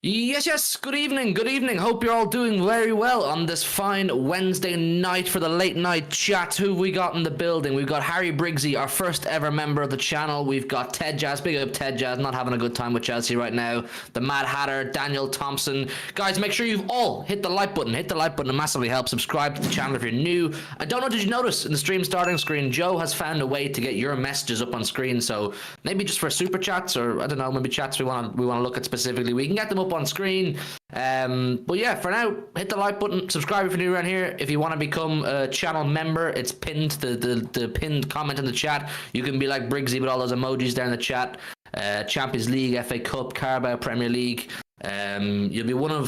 Yes. Good evening. Good evening. Hope you're all doing very well on this fine Wednesday night for the late night chat. Who have we got in the building? We've got Harry Briggsy, our first ever member of the channel. We've got Ted Jazz. Big up Ted Jazz. Not having a good time with Chelsea right now. The Mad Hatter, Daniel Thompson. Guys, make sure you've all hit the like button. Hit the like button. It massively helps. Subscribe to the channel if you're new. I don't know, did you notice in the stream starting screen, Joe has found a way to get your messages up on screen. So maybe just for super chats, or I don't know, maybe chats we want to look at specifically, we can get them up on screen. But yeah, for now, hit the like button, subscribe if you're new around here. If you want to become a channel member, it's pinned, the pinned comment in the chat. You can be like Briggsy with all those emojis there in the chat. Champions League, FA Cup, Carabao, Premier League. You'll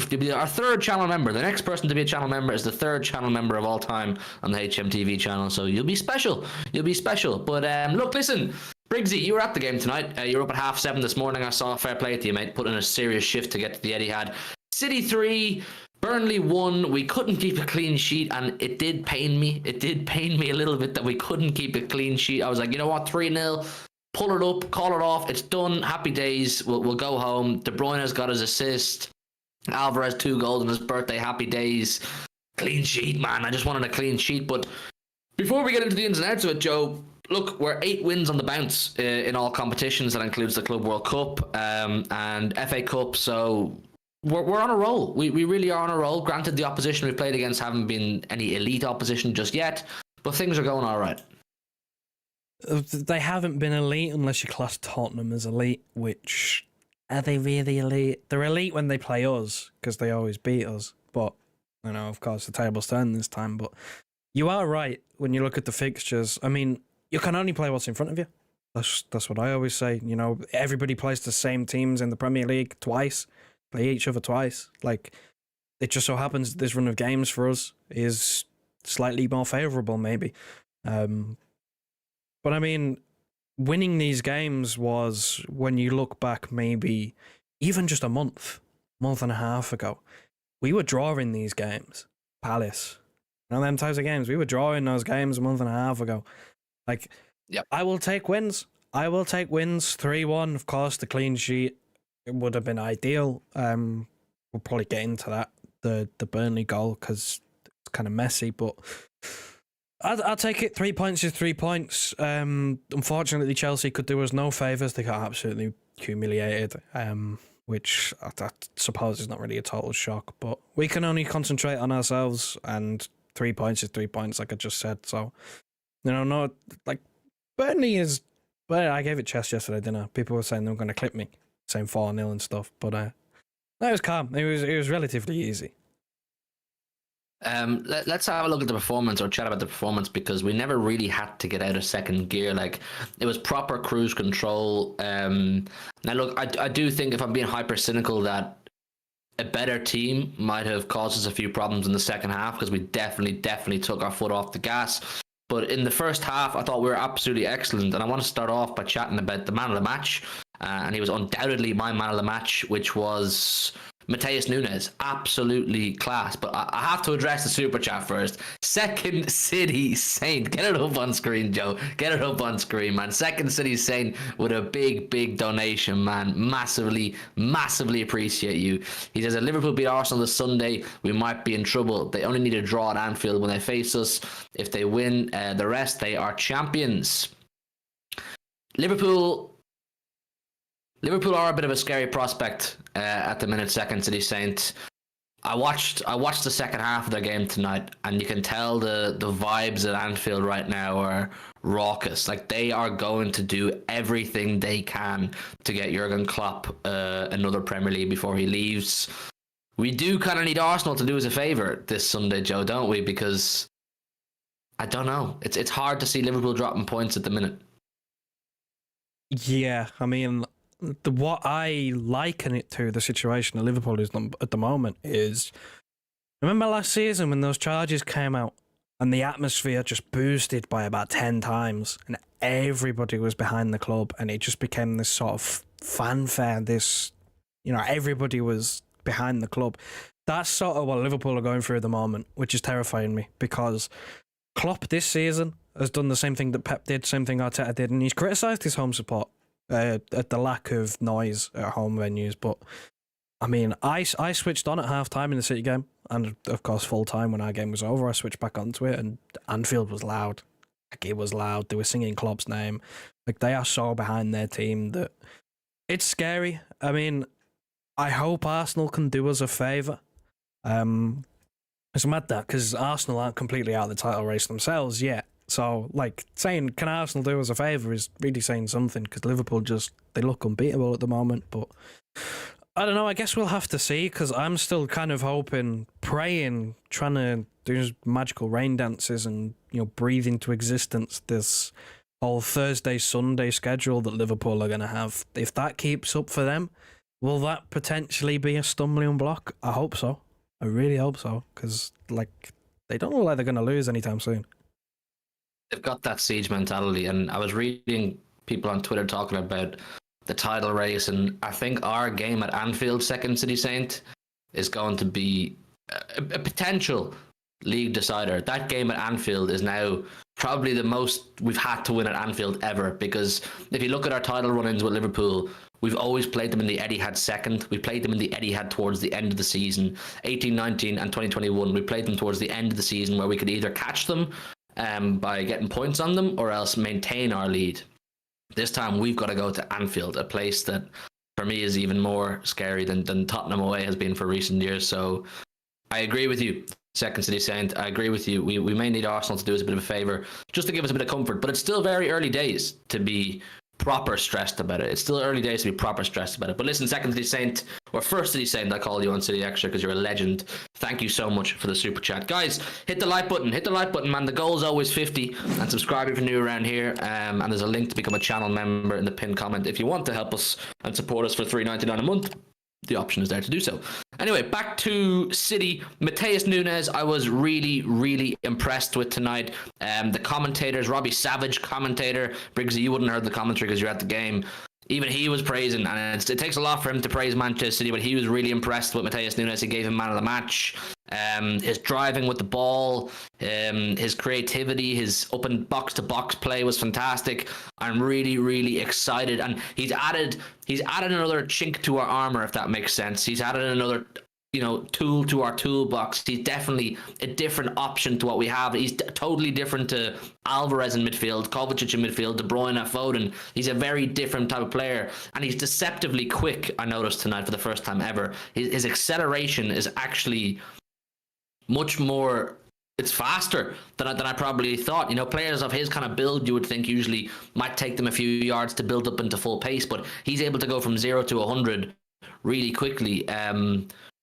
be our third channel member. The next person to be a channel member is the third channel member of all time on the HMTV channel. So you'll be special. But look, listen, Briggsy, you were at the game tonight. You were up at 7:30 this morning. I saw. Fair play to you, mate. Put in a serious shift to get to the Etihad. City 3, Burnley 1. We couldn't keep a clean sheet, and it did pain me. It did pain me a little bit that we couldn't keep a clean sheet. I was like, you know what, 3-0. Pull it up, call it off. It's done. Happy days. We'll go home. De Bruyne has got his assist. Alvarez 2 goals on his birthday. Happy days. Clean sheet, man. I just wanted a clean sheet. But before we get into the ins and outs of it, Joe, look, we're 8 wins on the bounce in all competitions. That includes the Club World Cup and FA Cup. So we're on a roll. We really are on a roll. Granted, the opposition we've played against haven't been any elite opposition just yet, but things are going all right. They haven't been elite unless you class Tottenham as elite, which, are they really elite? They're elite when they play us, because they always beat us. But, you know, of course, the table's turned this time. But you are right when you look at the fixtures. I mean, you can only play what's in front of you. That's what I always say. You know, everybody plays the same teams in the Premier League twice, play each other twice. Like, it just so happens this run of games for us is slightly more favourable, maybe. But I mean, winning these games was, when you look back maybe even just a month and a half ago, we were drawing these games. Palace. You know, them types of games. We were drawing those games a month and a half ago. Like, yep. I will take wins. 3-1, of course, the clean sheet. It would have been ideal. We'll probably get into that, the Burnley goal, because it's kind of messy, but I'll take it. 3 points is 3 points. Unfortunately, Chelsea could do us no favours. They got absolutely humiliated, which I suppose is not really a total shock, but we can only concentrate on ourselves, and 3 points is 3 points, like I just said. So, you know, no, like, Burnley is, well, I gave it chest yesterday, didn't I? People were saying they were going to clip me, saying 4-0 and stuff, but no, it was calm. It was relatively easy. Let's have a look at the performance, or chat about the performance, because we never really had to get out of second gear. Like, it was proper cruise control. Now look, I do think, if I'm being hyper cynical, that a better team might have caused us a few problems in the second half, because we definitely took our foot off the gas. But in the first half, I thought we were absolutely excellent, and I want to start off by chatting about the man of the match, and he was undoubtedly my man of the match, which was Matheus Nunes. Absolutely class. But I have to address the super chat first. Second City Saint. Get it up on screen, Joe. Get it up on screen, man. Second City Saint with a big donation, man. Massively appreciate you. He says, if Liverpool beat Arsenal this Sunday, we might be in trouble. They only need a draw at Anfield when they face us. If they win the rest, they are champions. Liverpool are a bit of a scary prospect at the minute, Second City Saint. I watched the second half of their game tonight, and you can tell the vibes at Anfield right now are raucous. Like, they are going to do everything they can to get Jurgen Klopp another Premier League before he leaves. We do kind of need Arsenal to do us a favour this Sunday, Joe, don't we? Because, I don't know. It's hard to see Liverpool dropping points at the minute. Yeah, I mean, what I liken it to, the situation that Liverpool is at the moment, is, remember last season when those charges came out and the atmosphere just boosted by about 10 times and everybody was behind the club, and it just became this sort of fanfare, this, you know, everybody was behind the club. That's sort of what Liverpool are going through at the moment, which is terrifying me, because Klopp this season has done the same thing that Pep did, same thing Arteta did, and he's criticised his home support at the lack of noise at home venues. But I mean, I switched on at half time in the City game, and of course, full time when our game was over, I switched back onto it, and Anfield was loud. Like, it was loud. They were singing Klopp's name. Like, they are so behind their team that it's scary. I mean, I hope Arsenal can do us a favour. It's mad that because Arsenal aren't completely out of the title race themselves yet. So, like, saying, can Arsenal do us a favour is really saying something, because Liverpool they look unbeatable at the moment. But I don't know, I guess we'll have to see, because I'm still kind of hoping, praying, trying to do magical rain dances and, breathe into existence this whole Thursday, Sunday schedule that Liverpool are going to have. If that keeps up for them, will that potentially be a stumbling block? I hope so. I really hope so, because, they don't look like they're going to lose anytime soon. They've got that siege mentality, and I was reading people on Twitter talking about the title race, and I think our game at Anfield, second City Saint, is going to be a potential league decider. That game at Anfield is now probably the most we've had to win at Anfield ever, because if you look at our title run-ins with Liverpool, we've always played them in the Etihad second. We played them in the Etihad towards the end of the season. 18, 19 and 2021, we played them towards the end of the season, where we could either catch them by getting points on them or else maintain our lead. This time we've got to go to Anfield, a place that for me is even more scary than Tottenham away has been for recent years. So I agree with you, second City Saint. I agree with you. We may need Arsenal to do us a bit of a favour, just to give us a bit of comfort, but it's still very early days to be proper stressed about it. It's still early days to be proper stressed about it. But listen, second City Saint, or first City Saint, I call you on City Extra because you're a legend. Thank you so much for the super chat. Guys, hit the like button, man. The goal is always 50, and subscribe if you're new around here. And there's a link to become a channel member in the pinned comment if you want to help us and support us for $3.99 a month. The option is there to do so. Anyway, back to City. Matheus Nunes, I was really, really impressed with tonight. The commentators, Robbie Savage, commentator. Briggsy, you wouldn't have heard the commentary because you're at the game. Even he was praising, and it takes a lot for him to praise Manchester City, but he was really impressed with Matheus Nunes. He gave him man of the match. His driving with the ball, his creativity, his open box-to-box play was fantastic. I'm really, really excited, and he's added another chink to our armor, if that makes sense. He's added another tool to our toolbox. He's definitely a different option to what we have. He's totally different to Alvarez in midfield, Kovacic in midfield, De Bruyne, Foden. He's a very different type of player, and he's deceptively quick, I noticed tonight for the first time ever. His acceleration is actually much more, it's faster than I probably thought. Players of his kind of build, you would think usually might take them a few yards to build up into full pace, but he's able to go from 0 to 100 really quickly.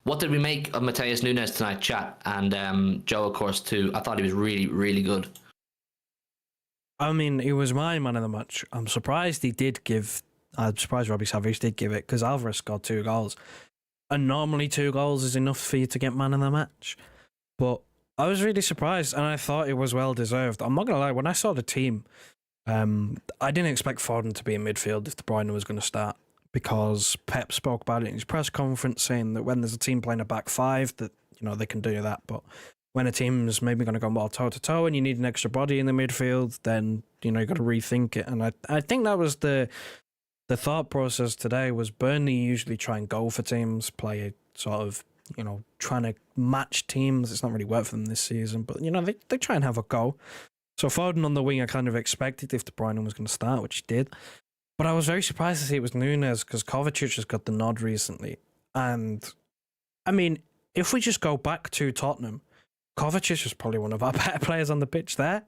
What did we make of Matheus Nunes tonight, chat? And Joe, of course, too. I thought he was really, really good. I mean, he was my man of the match. I'm surprised Robbie Savage did give it, because Alvarez scored 2 goals. And normally 2 goals is enough for you to get man of the match. But I was really surprised, and I thought it was well deserved. I'm not going to lie, when I saw the team, I didn't expect Foden to be in midfield if De Bruyne was going to start, because Pep spoke about it in his press conference, saying that when there's a team playing a back five, that they can do that. But when a team's maybe going to go more toe-to-toe and you need an extra body in the midfield, then you've got to rethink it. And I think that was the thought process today. Was Burnley usually try and go for teams, play a sort of trying to match teams. It's not really worked for them this season, but they try and have a go. So Foden on the wing, I kind of expected if De Bruyne was going to start, which he did. But I was very surprised to see it was Nunes, because Kovacic has got the nod recently. And, I mean, if we just go back to Tottenham, Kovacic was probably one of our better players on the pitch there.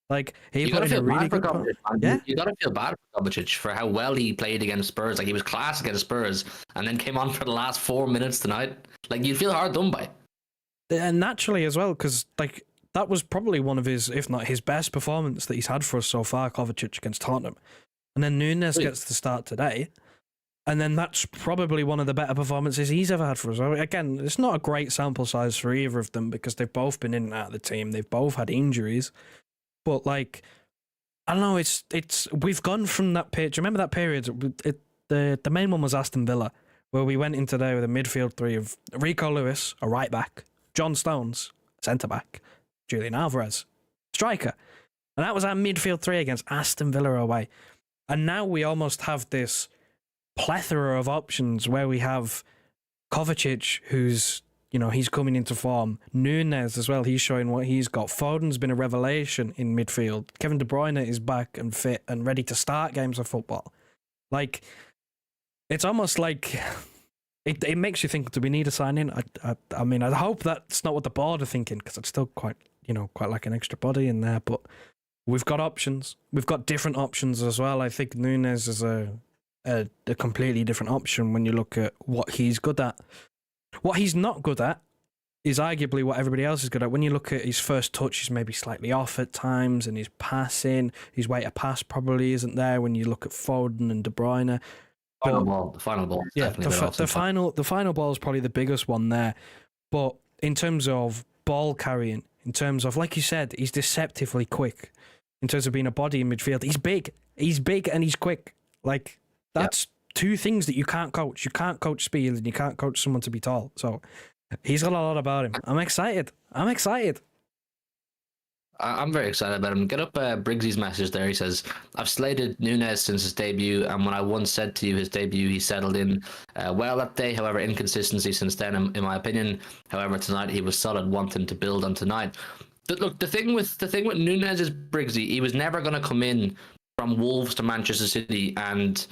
Like, he put in a really good point. Yeah, you got to feel bad for Kovacic for how well he played against Spurs. Like, he was class against Spurs and then came on for the last 4 minutes tonight. Like, you'd feel hard done by. And naturally as well, because, that was probably one of his, if not his best performance that he's had for us so far, Kovacic against Tottenham. And then Nunes gets to start today. And then that's probably one of the better performances he's ever had for us. Again, it's not a great sample size for either of them, because they've both been in and out of the team. They've both had injuries. But, I don't know, it's we've gone from that period. Do you remember that period? The main one was Aston Villa, where we went in today with a midfield three of Rico Lewis, a right back, John Stones, centre back, Julian Alvarez, striker. And that was our midfield three against Aston Villa away. And now we almost have this plethora of options where we have Kovacic, who's, he's coming into form. Nunes as well, he's showing what he's got. Foden's been a revelation in midfield. Kevin De Bruyne is back and fit and ready to start games of football. Like, it's almost like it makes you think, do we need a sign-in? I mean, I hope that's not what the board are thinking, because it's still quite like an extra body in there, but we've got options. We've got different options as well. I think Nunes is a completely different option when you look at what he's good at. What he's not good at is arguably what everybody else is good at. When you look at his first touch, he's maybe slightly off at times, and his passing, his way to pass probably isn't there when you look at Foden and De Bruyne. The final ball. Yeah, the final ball is probably the biggest one there. But in terms of ball carrying, in terms of, like you said, he's deceptively quick. In terms of being a body in midfield, he's big. He's big and he's quick. Like, that's two things that you can't coach. You can't coach speed, and you can't coach someone to be tall. So he's got a lot about him. I'm excited. I'm very excited about him. Get up Briggsy's message there. He says, I've slated Nunes since his debut, and when I once said to you his debut, he settled in well that day. However, inconsistency since then, in my opinion. However, tonight he was solid. Want him to build on tonight. But look, the thing with Nunes is, Briggsy, he was never going to come in from Wolves to Manchester City and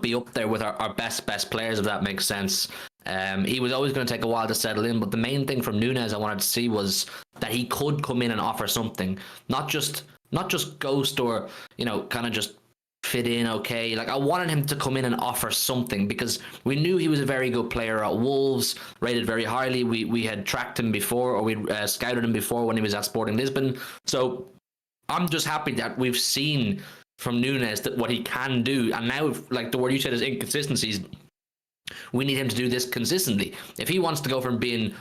be up there with our best players, if that makes sense. He was always going to take a while to settle in, but the main thing from Nunes I wanted to see was that he could come in and offer something, not just ghost or kind of just fit in okay. Like, I wanted him to come in and offer something, because we knew he was a very good player at Wolves, rated very highly. We had tracked him before, or we scouted him before when he was at Sporting Lisbon. So I'm just happy that we've seen from Nunes that what he can do, and now, like the word you said is inconsistencies, we need him to do this consistently. If he wants to go from being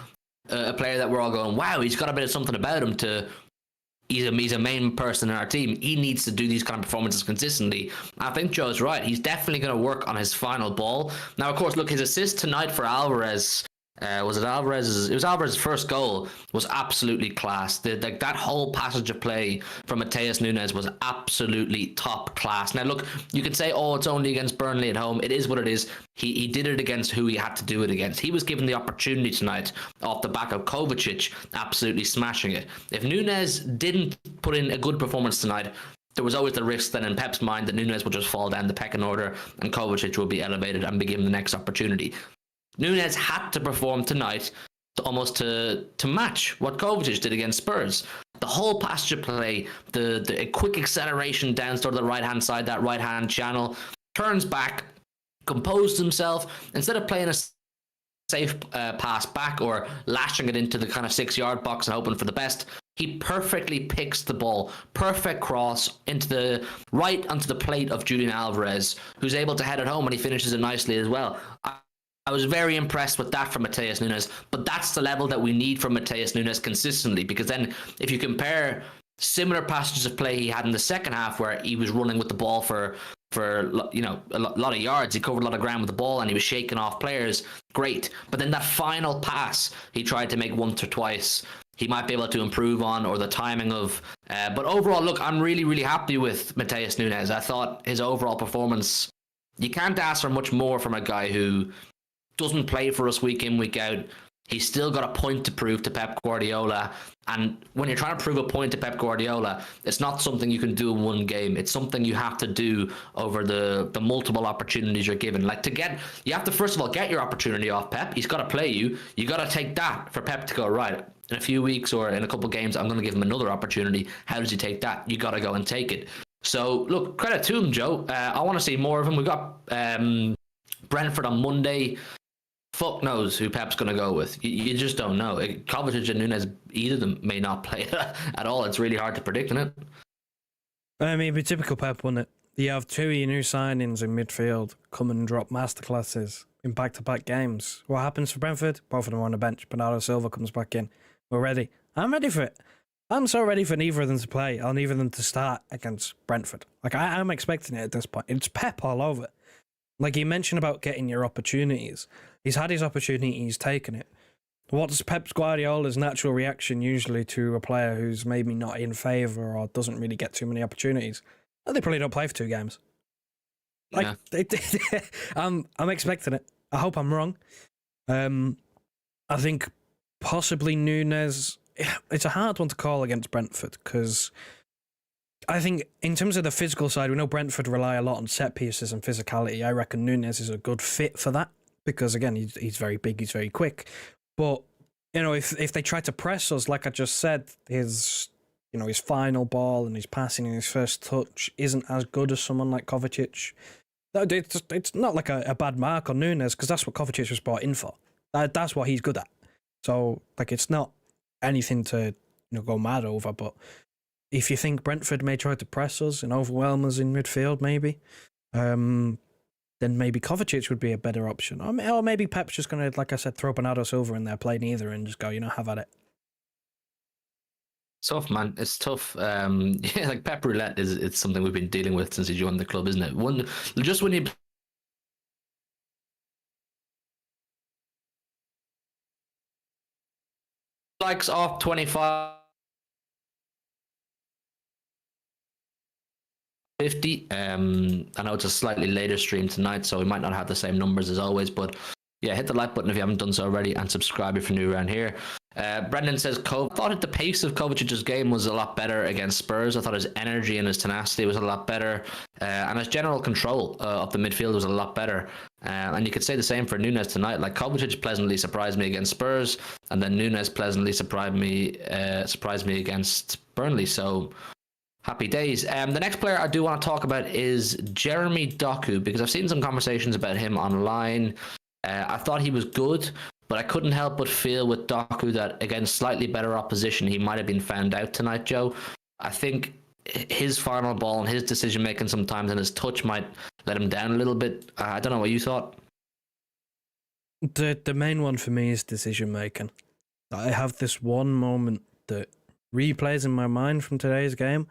a player that we're all going, wow, he's got a bit of something about him, to he's a main person in our team, he needs to do these kind of performances consistently. I think Joe's right. He's definitely going to work on his final ball. Now, of course, look, his assist tonight for Alvarez, was it Alvarez's? It was Alvarez's first goal, was absolutely class. That whole passage of play from Matheus Nunes was absolutely top class. Now, look, you can say, oh, it's only against Burnley at home. It is what it is. He did it against who he had to do it against. He was given the opportunity tonight off the back of Kovacic absolutely smashing it. If Nunes didn't put in a good performance tonight, there was always the risk then in Pep's mind that Nunes would just fall down the pecking order and Kovacic would be elevated and be given the next opportunity. Nunes had to perform tonight almost to match what Kovacic did against Spurs. The whole passage of play, the quick acceleration down sort of the right-hand side, that right-hand channel, turns back, composed himself. Instead of playing a safe pass back or lashing it into the kind of 6-yard box and hoping for the best, he perfectly picks the ball, perfect cross onto the plate of Julian Alvarez, who's able to head it home, and he finishes it nicely as well. I was very impressed with that from Matheus Nunes, but that's the level that we need from Matheus Nunes consistently, because then if you compare similar passages of play he had in the second half, where he was running with the ball for a lot of yards, he covered a lot of ground with the ball and he was shaking off players, great. But then that final pass he tried to make once or twice, he might be able to improve on, or the timing of. But overall, look, I'm really, really happy with Matheus Nunes. I thought his overall performance, you can't ask for much more from a guy who doesn't play for us week in, week out. He's still got a point to prove to Pep Guardiola. And when you're trying to prove a point to Pep Guardiola, it's not something you can do in one game. It's something you have to do over the multiple opportunities you're given. You have to, first of all, get your opportunity off Pep. He's got to play you. You got to take that for Pep to go, right, in a few weeks or in a couple of games, I'm going to give him another opportunity. How does he take that? You got to go and take it. So, look, credit to him, Joe. I want to see more of him. We got Brentford on Monday. Fuck knows who Pep's going to go with. You just don't know. Kovacic and Nunes, either of them may not play at all. It's really hard to predict, isn't it? I mean, it'd be typical Pep, wouldn't it? You have two of your new signings in midfield come and drop masterclasses in back-to-back games. What happens for Brentford? Both of them are on the bench. Bernardo Silva comes back in. We're ready. I'm ready for it. I'm so ready for neither of them to play or neither of them to start against Brentford. I'm expecting it at this point. It's Pep all over. Like you mentioned about getting your opportunities. He's had his opportunity, he's taken it. What's Pep Guardiola's natural reaction usually to a player who's maybe not in favour or doesn't really get too many opportunities? Well, they probably don't play for 2 games. I'm expecting it. I hope I'm wrong. I think possibly Nunes. It's a hard one to call against Brentford because I think in terms of the physical side, we know Brentford rely a lot on set pieces and physicality. I reckon Nunes is a good fit for that because, again, he's very big, he's very quick. But, you know, if they try to press us, like I just said, his final ball and his passing and his first touch isn't as good as someone like Kovacic. It's not like a bad mark on Nunes because that's what Kovacic was brought in for. That's what he's good at. So, like, it's not anything to go mad over, but if you think Brentford may try to press us and overwhelm us in midfield, maybe, then maybe Kovacic would be a better option. Or maybe Pep's just going to, like I said, throw Bernardo Silva in there, play neither, and just go, have at it. It's tough, man. It's tough. Yeah, like Pep Roulette it's something we've been dealing with since he joined the club, isn't it? Just when you likes off 25 50. I know it's a slightly later stream tonight, so we might not have the same numbers as always, but yeah, hit the like button if you haven't done so already, and subscribe if you're new around here. Brendan says, I thought the pace of Kovacic's game was a lot better against Spurs. I thought his energy and his tenacity was a lot better, and his general control of the midfield was a lot better. And you could say the same for Nunes tonight. Like, Kovacic pleasantly surprised me against Spurs, and then Nunes pleasantly surprised me against Burnley. So happy days. The next player I do want to talk about is Jeremy Doku, because I've seen some conversations about him online. I thought he was good, but I couldn't help but feel with Doku that against slightly better opposition, he might have been found out tonight, Joe. I think his final ball and his decision making sometimes and his touch might let him down a little bit. I don't know what you thought. The main one for me is decision making. I have this one moment that replays in my mind from today's game,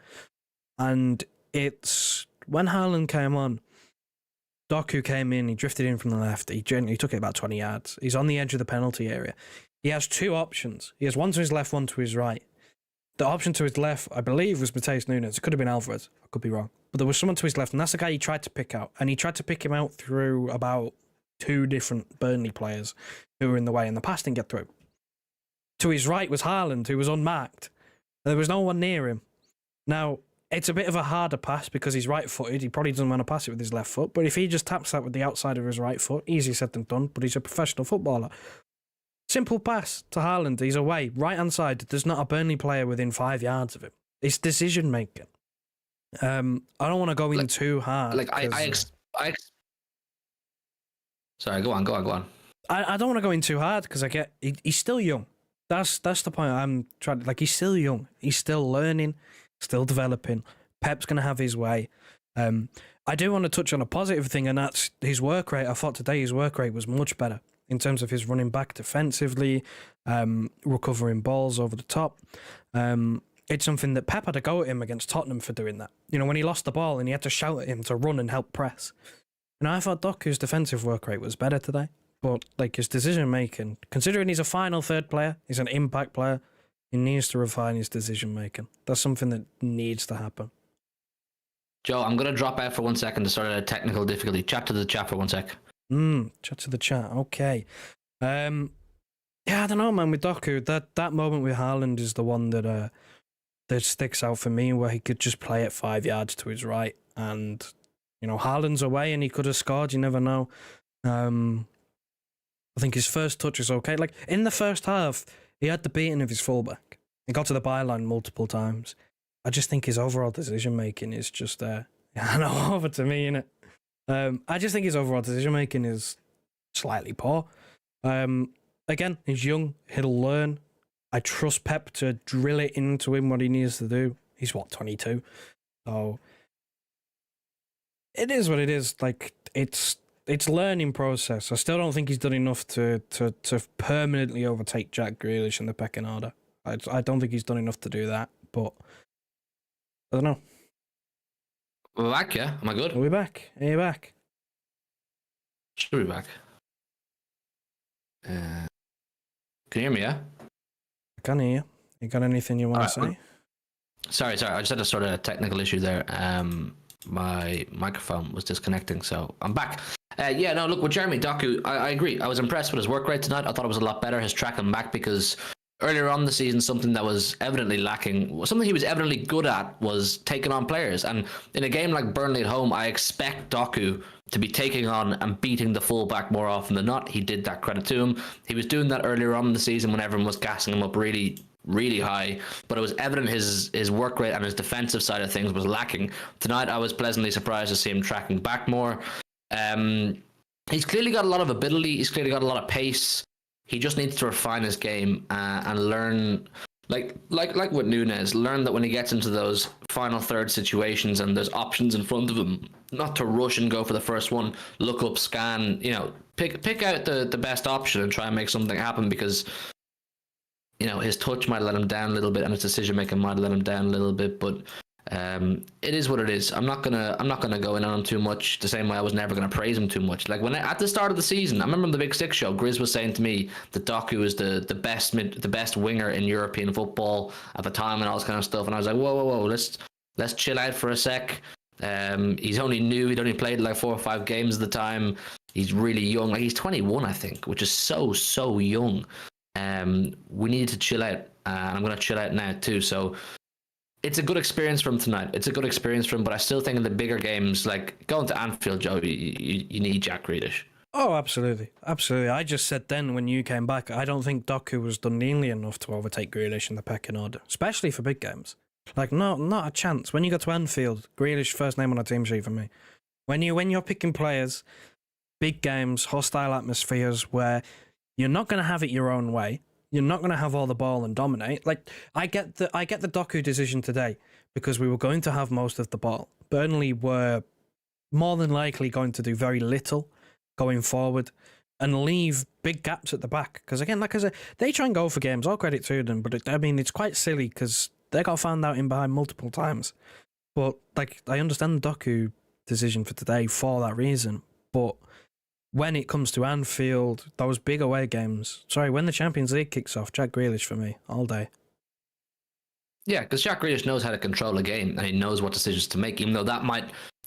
and it's when Haaland came on. Doku came in, he drifted in from the left, he took it about 20 yards. He's on the edge of the penalty area. He has two options. He has one to his left, one to his right. The option to his left, I believe, was Matheus Nunes. It could have been Alvarez. I could be wrong. But there was someone to his left, and that's the guy he tried to pick out. And he tried to pick him out through about two different Burnley players who were in the way, and the pass didn't get through. To his right was Haaland, who was unmarked. There was no one near him. Now, it's a bit of a harder pass because he's right-footed. He probably doesn't want to pass it with his left foot. But if he just taps that with the outside of his right foot, easier said than done, but he's a professional footballer. Simple pass to Haaland. He's away. Right-hand side, there's not a Burnley player within 5 yards of him. It's decision-making. I don't want to go in too hard. Sorry, go on. I don't want to go in too hard because he's still young. That's the point I'm trying. Like, he's still young. He's still learning. Still developing. Pep's going to have his way. I do want to touch on a positive thing, and that's his work rate. I thought today his work rate was much better in terms of his running back defensively, recovering balls over the top. It's something that Pep had to go at him against Tottenham for doing that. When he lost the ball and he had to shout at him to run and help press. And I thought Doku's defensive work rate was better today. But like, his decision making, considering he's a final third player, he's an impact player, he needs to refine his decision making. That's something that needs to happen. Joe, I'm going to drop out for 1 second to sort out a technical difficulty. Chat to the chat for 1 sec. Chat to the chat. Okay. Yeah, I don't know, man. With Doku, that moment with Haaland is the one that sticks out for me, where he could just play it 5 yards to his right, and Haaland's away and he could have scored. You never know. I think his first touch is okay. Like, in the first half, he had the beating of his fullback. He got to the byline multiple times. I just think his overall decision-making is just over to me, innit? I just think his overall decision-making is slightly poor. Again, he's young. He'll learn. I trust Pep to drill it into him what he needs to do. He's, 22? So, it is what it is. Like, it's learning process. I still don't think he's done enough to permanently overtake Jack Grealish in the pecking order. I don't think he's done enough to do that, but I don't know. We're back, yeah? Am I good? Are we back? Are you back? Should be back. Can you hear me, yeah? I can hear you. You got anything you want to say? Sorry. I just had a sort of technical issue there. My microphone was disconnecting, so I'm back. Yeah, no, look, with Jeremy Doku, I agree. I was impressed with his work rate tonight. I thought it was a lot better, his tracking back, because earlier on in the season, something that was evidently lacking, something he was evidently good at, was taking on players. And in a game like Burnley at home, I expect Doku to be taking on and beating the fullback more often than not. He did that, credit to him. He was doing that earlier on in the season when everyone was gassing him up really high, but it was evident his work rate and his defensive side of things was lacking. Tonight, I was pleasantly surprised to see him tracking back more. He's clearly got a lot of ability. He's clearly got a lot of pace. He just needs to refine his game and learn, like with Nunes, learn that when he gets into those final third situations and there's options in front of him, not to rush and go for the first one. Look up, scan. Pick out the best option and try and make something happen, because his touch might let him down a little bit and his decision making might let him down a little bit, but it is what it is. I'm not gonna go in on him too much, the same way I was never gonna praise him too much. Like at the start of the season, I remember on the Big Six show, Grizz was saying to me that Doku is the best winger in European football at the time and all this kind of stuff, and I was like, whoa, let's chill out for a sec. He's only new. He'd only played like 4 or 5 games at the time. He's really young. Like, he's 21, I think, which is so young. We needed to chill out, and I'm going to chill out now too. So it's a good experience for him tonight. It's a good experience for him, but I still think in the bigger games, like going to Anfield, Joe, you need Jack Grealish. Oh, absolutely. I just said then when you came back, I don't think Doku was done nearly enough to overtake Grealish in the pecking order, especially for big games. Like, not a chance. When you go to Anfield, Grealish first name on a team sheet for me. When you're picking players, big games, hostile atmospheres where you're not going to have it your own way. You're not going to have all the ball and dominate. Like, I get the Doku decision today because we were going to have most of the ball. Burnley were more than likely going to do very little going forward and leave big gaps at the back. Because again, like I said, they try and go for games. All credit to them, but it's quite silly because they got found out in behind multiple times. But like, I understand the Doku decision for today for that reason, but when it comes to Anfield, those big away games, when the Champions League kicks off, Jack Grealish for me, all day. Yeah, because Jack Grealish knows how to control a game and he knows what decisions to make, even though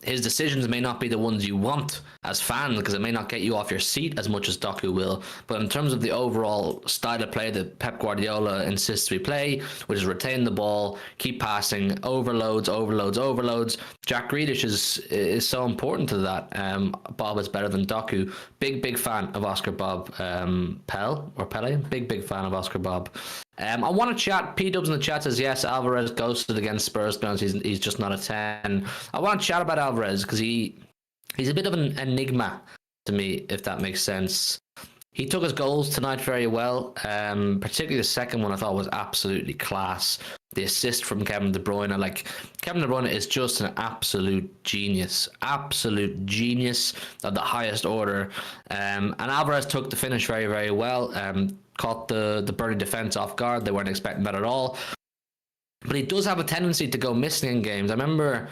his decisions may not be the ones you want as fans, because it may not get you off your seat as much as Doku will. But in terms of the overall style of play that Pep Guardiola insists we play, which is retain the ball, keep passing, overloads, Jack Grealish is so important to that. Bob is better than Doku. Big fan of Oscar Bob Pele. Big fan of Oscar Bob. I want to chat. P-Dubs in the chat says, yes, Alvarez ghosted against Spurs. He's just not a 10. I want to chat about Alvarez because he's a bit of an enigma to me, if that makes sense. He took his goals tonight very well. Particularly the second one I thought was absolutely class. The assist from Kevin De Bruyne. Kevin De Bruyne is just an absolute genius of the highest order. And Alvarez took the finish very, very well. Caught the Burnley defence off guard. They weren't expecting that at all. But he does have a tendency to go missing in games. I remember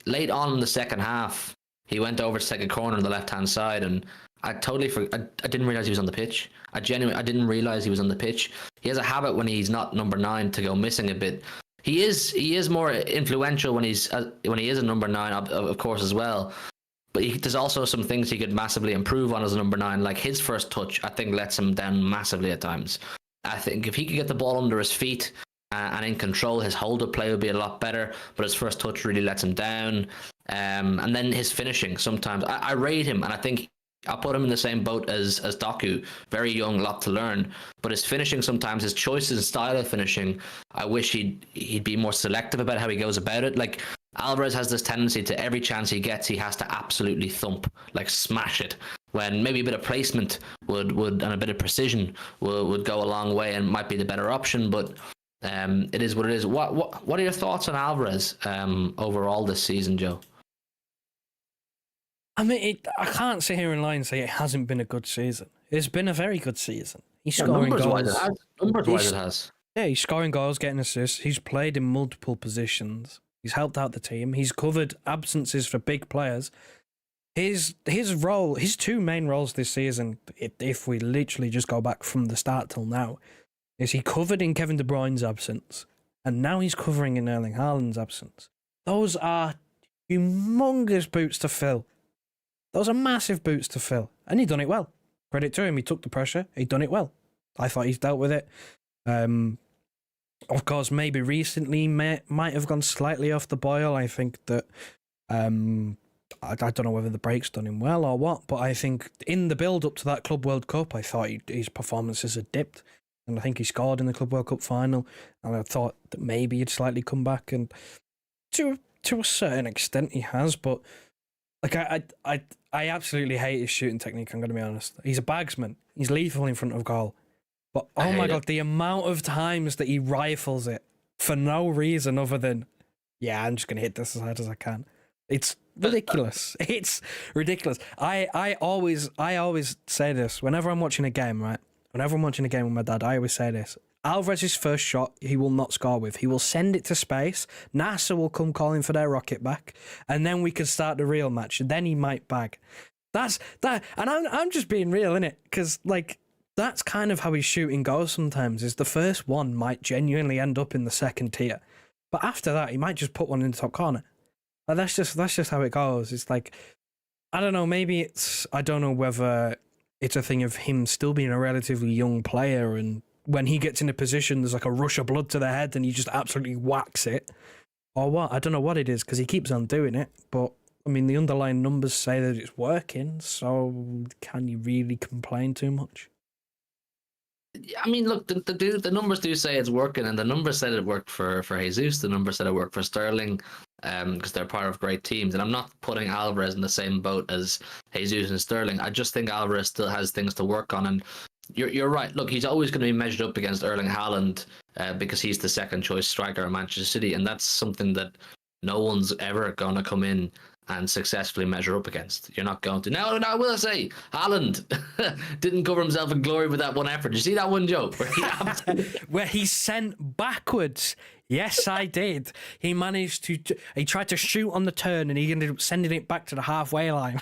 late on in the second half, he went over to take a corner on the left-hand side, and I didn't realise he was on the pitch. I didn't realise he was on the pitch. He has a habit when he's not number 9 to go missing a bit. He is more influential when he is a number 9, of course, as well. But there's also some things he could massively improve on as a number 9. Like his first touch, I think, lets him down massively at times. I think if he could get the ball under his feet and in control, his hold-up play would be a lot better. But his first touch really lets him down. And then his finishing, sometimes. I rate him, and I think I'll put him in the same boat as Doku. Very young, lot to learn. But his finishing sometimes, his choices and style of finishing, I wish he'd be more selective about how he goes about it. Like, Alvarez has this tendency to every chance he gets, he has to absolutely thump, like smash it. When maybe a bit of placement would and a bit of precision would go a long way and might be the better option. But it is what it is. What are your thoughts on Alvarez overall this season, Joe? I mean, I can't sit here and lie and say it hasn't been a good season. It's been a very good season. He's scoring goals. Numbers-wise, it has. Yeah, he's scoring goals, getting assists. He's played in multiple positions. He's helped out the team. He's covered absences for big players. His role, his 2 main roles this season, if we literally just go back from the start till now, is he covered in Kevin De Bruyne's absence, and now he's covering in Erling Haaland's absence. Those are humongous boots to fill. Those are massive boots to fill. And he done it well. Credit to him. He took the pressure. He done it well. I thought he's dealt with it. Of course, maybe recently might have gone slightly off the boil. I think that I don't know whether the break's done him well or what, but I think in the build up to that Club World Cup, I thought his performances had dipped, and I think he scored in the Club World Cup final, and I thought that maybe he'd slightly come back, and to a certain extent he has, but like I absolutely hate his shooting technique. I'm going to be honest. He's a bagsman. He's lethal in front of goal. But oh my God, the amount of times that he rifles it for no reason other than, yeah, I'm just going to hit this as hard as I can. It's ridiculous. It's ridiculous. I always say this whenever I'm watching a game, right? Whenever I'm watching a game with my dad, I always say this. Alvarez's first shot, he will not score with. He will send it to space. NASA will come calling for their rocket back, and then we can start the real match. And then he might bag. That's that. And I'm just being real, innit? Because, like, that's kind of how his shooting goes sometimes, is the first one might genuinely end up in the second tier. But after that, he might just put one in the top corner. But that's just how it goes. It's like, I don't know, maybe I don't know whether it's a thing of him still being a relatively young player, and when he gets in a position, there's like a rush of blood to the head and he just absolutely whacks it. Or what? I don't know what it is, because he keeps on doing it. But, I mean, the underlying numbers say that it's working, so can you really complain too much? I mean, look, the numbers do say it's working, and the numbers said it worked for Jesus. The numbers said it worked for Sterling, because they're part of great teams. And I'm not putting Alvarez in the same boat as Jesus and Sterling. I just think Alvarez still has things to work on. And you're right. Look, he's always going to be measured up against Erling Haaland, because he's the second choice striker at Manchester City, and that's something that no one's ever going to come in and successfully measure up against. You're not going to. Now, I will say, Haaland didn't cover himself in glory with that one effort. Did you see that one, Joe? Where he sent backwards. Yes, I did. He managed to... He tried to shoot on the turn and he ended up sending it back to the halfway line.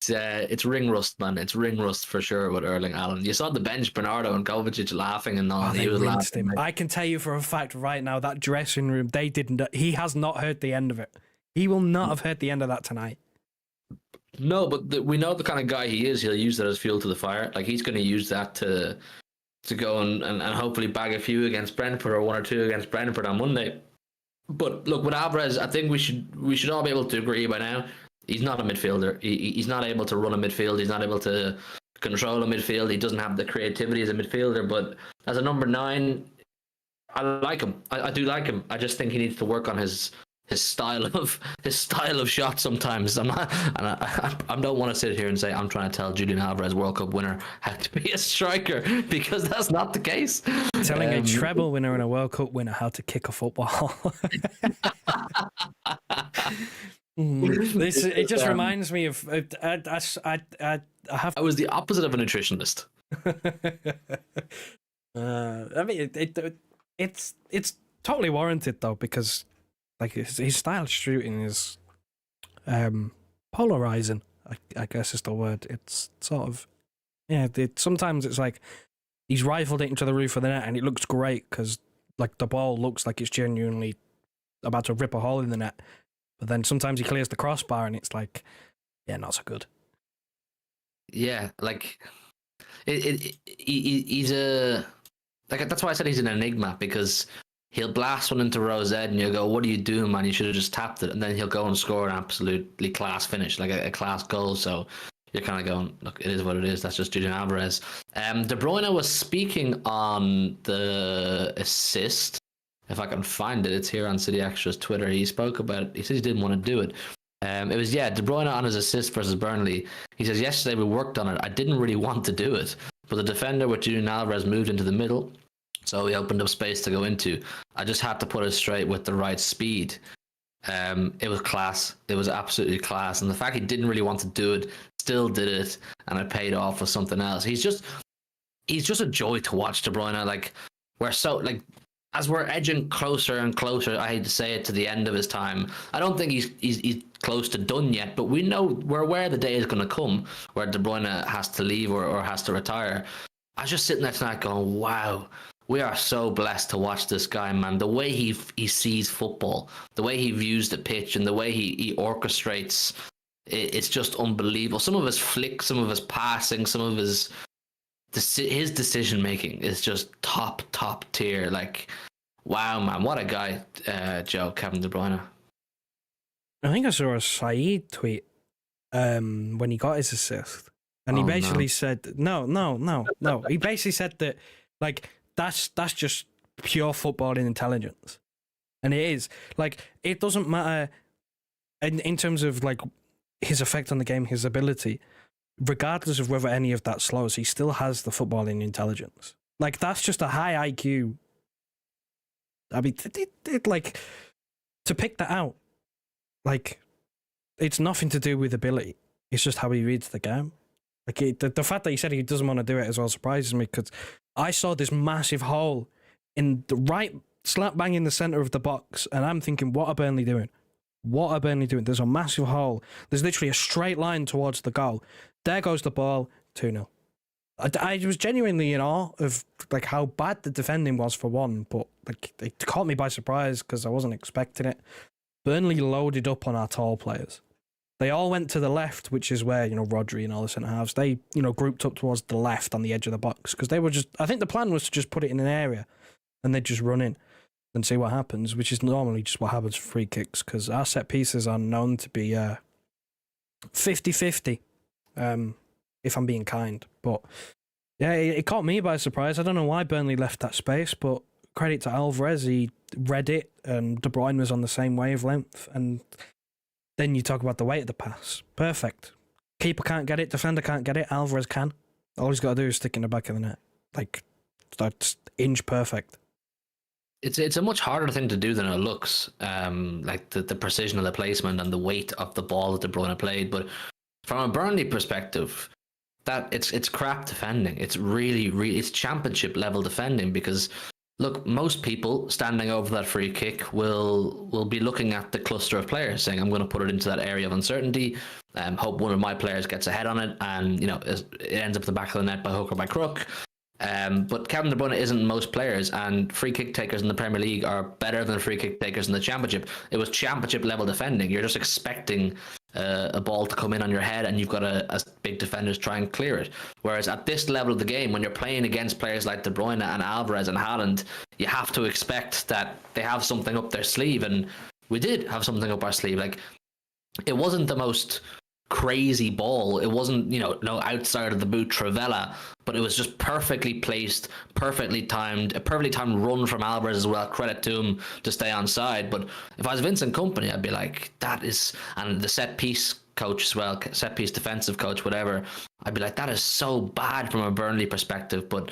It's ring rust, man. It's ring rust for sure with Erling Haaland. You saw the bench, Bernardo and Kovacic laughing and all. He was laughing. I can tell you for a fact right now, that dressing room, they didn't... He has not heard the end of it. He will not have heard the end of that tonight. No, but we know the kind of guy he is. He'll use that as fuel to the fire. Like, he's going to use that to go and hopefully bag a few against Brentford, or one or two against Brentford on Monday. But look, with Alvarez, I think we should all be able to agree by now, he's not a midfielder. He's not able to run a midfield. He's not able to control a midfield. He doesn't have the creativity as a midfielder. But as a number 9, I like him. I do like him. I just think he needs to work on his style of shot sometimes. I don't want to sit here and say I'm trying to tell Julian Alvarez, World Cup winner, how to be a striker, because that's not the case. Telling a treble winner and a World Cup winner how to kick a football. It just reminds me of I was the opposite of a nutritionist. I mean, it's totally warranted though, because like his style of shooting is polarizing. I guess is the word. It's sort of sometimes it's like he's rifled it into the roof of the net and it looks great because like the ball looks like it's genuinely about to rip a hole in the net. But then sometimes he clears the crossbar and it's like, yeah, not so good. Yeah, like he's a like, that's why I said he's an enigma, because he'll blast one into Rosette and you'll go, what are you doing, man? You should have just tapped it. And then he'll go and score an absolutely class finish, like a class goal. So you're kind of going, look, it is what it is. That's just Julian Alvarez. De Bruyne was speaking on the assist. If I can find it, it's here on City Extra's Twitter. He spoke about it. He said he didn't want to do it. It was, De Bruyne on his assist versus Burnley. He says, yesterday we worked on it. I didn't really want to do it, but the defender with Julian Alvarez moved into the middle, so he opened up space to go into. I just had to put it straight with the right speed. It was class. It was absolutely class. And the fact he didn't really want to do it, still did it, and it paid off with something else. He's just a joy to watch, De Bruyne. Like, as we're edging closer and closer, I hate to say it, to the end of his time, I don't think he's close to done yet, but we're aware the day is going to come where De Bruyne has to leave or has to retire. I was just sitting there tonight going, wow, we are so blessed to watch this guy, man. The way he sees football, the way he views the pitch, and the way he orchestrates it's just unbelievable. Some of his flicks, some of his passing, some of his decision making is just top tier. Like, wow, man, what a guy, Joe, Kevin De Bruyne. I think I saw a Saeed tweet when he got his assist, and he basically said, no. He basically said that, like, that's just pure footballing intelligence, and it is. Like, it doesn't matter in terms of like his effect on the game, his ability, regardless of whether any of that slows, he still has the footballing intelligence. Like, that's just a high IQ. I mean, like, to pick that out, like, it's nothing to do with ability. It's just how he reads the game. Like, the fact that he said he doesn't want to do it as well surprises me, because I saw this massive hole in the right slap bang in the centre of the box, and I'm thinking, what are Burnley doing? What are Burnley doing? There's a massive hole. There's literally a straight line towards the goal. There goes the ball, 2-0. I was genuinely in awe of like how bad the defending was for one, but like it caught me by surprise because I wasn't expecting it. Burnley loaded up on our tall players. They all went to the left, which is where, you know, Rodri and all the centre halves, they, you know, grouped up towards the left on the edge of the box because they were just, I think the plan was to just put it in an area and they'd just run in and see what happens, which is normally just what happens for free kicks because our set pieces are known to be 50-50, if I'm being kind. But yeah, it caught me by surprise. I don't know why Burnley left that space, but credit to Alvarez, he read it, and De Bruyne was on the same wavelength. And then you talk about the weight of the pass. Perfect. Keeper can't get it, defender can't get it, Alvarez can. All he's got to do is stick in the back of the net. Like, that's inch perfect. It's a much harder thing to do than it looks. Like the precision of the placement and the weight of the ball that De Bruyne played. But from a Burnley perspective, that it's crap defending. It's really it's championship level defending because look, most people standing over that free kick will be looking at the cluster of players, saying, "I'm going to put it into that area of uncertainty. Hope one of my players gets ahead on it, and you know it ends up the back of the net by hook or by crook." But Kevin De Bruyne isn't most players, and free kick takers in the Premier League are better than free kick takers in the Championship. It was Championship level defending. You're just expecting a ball to come in on your head, and you've got as big defenders try and clear it. Whereas at this level of the game, when you're playing against players like De Bruyne and Alvarez and Haaland, you have to expect that they have something up their sleeve, and we did have something up our sleeve. Like, it wasn't the most crazy ball. It wasn't, no outside of the boot Trivela, but it was just perfectly placed, perfectly timed, a perfectly timed run from Alvarez as well. Credit to him to stay on side. But if I was Vincent Kompany, I'd be like, that is, and the set piece coach as well, set piece defensive coach, whatever, I'd be like, that is so bad from a Burnley perspective. But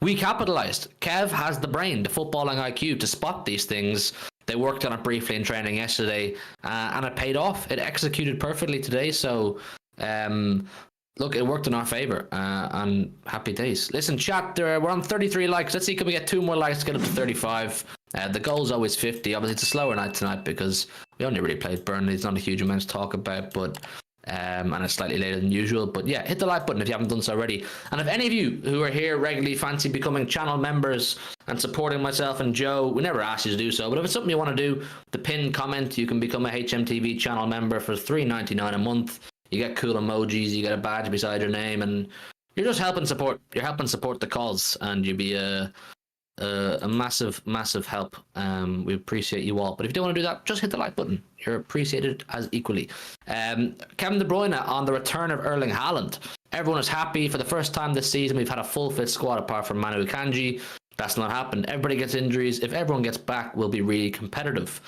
we capitalized. Kev has the brain, the footballing IQ to spot these things. They worked on it briefly in training yesterday, and it paid off. It executed perfectly today. So, look, it worked in our favour, and happy days. Listen, chat, we're on 33 likes. Let's see, can we get 2 more likes to get up to 35? The goal's always 50. Obviously, it's a slower night tonight because we only really played Burnley. It's not a huge amount to talk about, but and it's slightly later than usual. But yeah, hit the like button if you haven't done so already. And if any of you who are here regularly fancy becoming channel members and supporting myself and Joe, we never ask you to do so, but if it's something you want to do, the pinned comment, you can become a HMTV channel member for $3.99 a month. You get cool emojis, you get a badge beside your name, and you're just helping support. You're helping support the cause, and you'll be a massive help. We appreciate you all. But if you don't want to do that, just hit the like button. You're appreciated as equally. Kevin De Bruyne on the return of Erling Haaland. Everyone is happy. For the first time this season, we've had a full fit squad apart from Manu Akanji. That's not happened. Everybody gets injuries. If everyone gets back, we'll be really competitive.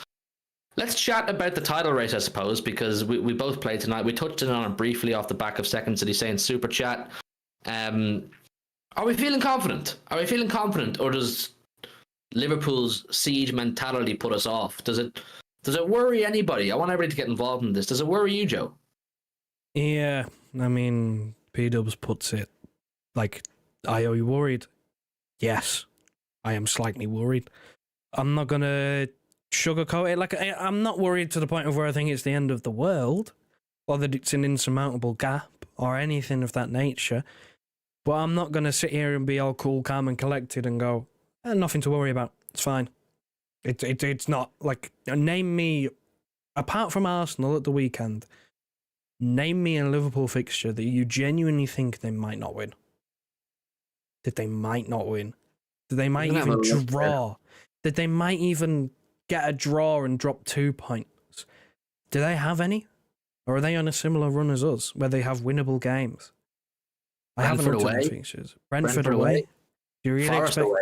Let's chat about the title race, I suppose, because we both played tonight. We touched on it briefly off the back of Second City saying super chat. Are we feeling confident? Are we feeling confident, or does Liverpool's siege mentality put us off? Does it worry anybody? I want everybody to get involved in this. Does it worry you, Joe? Yeah, I mean, P-Dubs puts it like, are you worried? Yes, I am slightly worried. I'm not going to sugarcoat it. Like, I'm not worried to the point of where I think it's the end of the world, or that it's an insurmountable gap, or anything of that nature. But I'm not going to sit here and be all cool, calm, and collected and go, nothing to worry about. It's fine. It's not like, name me, apart from Arsenal at the weekend, Name me a Liverpool fixture that you genuinely think they might not win. That they might not win. That they might even draw. That they might even get a draw and drop 2 points. Do they have any? Or are they on a similar run as us, where they have winnable games? I haven't looked at the fixtures. Brentford away. Do you really Forest expect... away.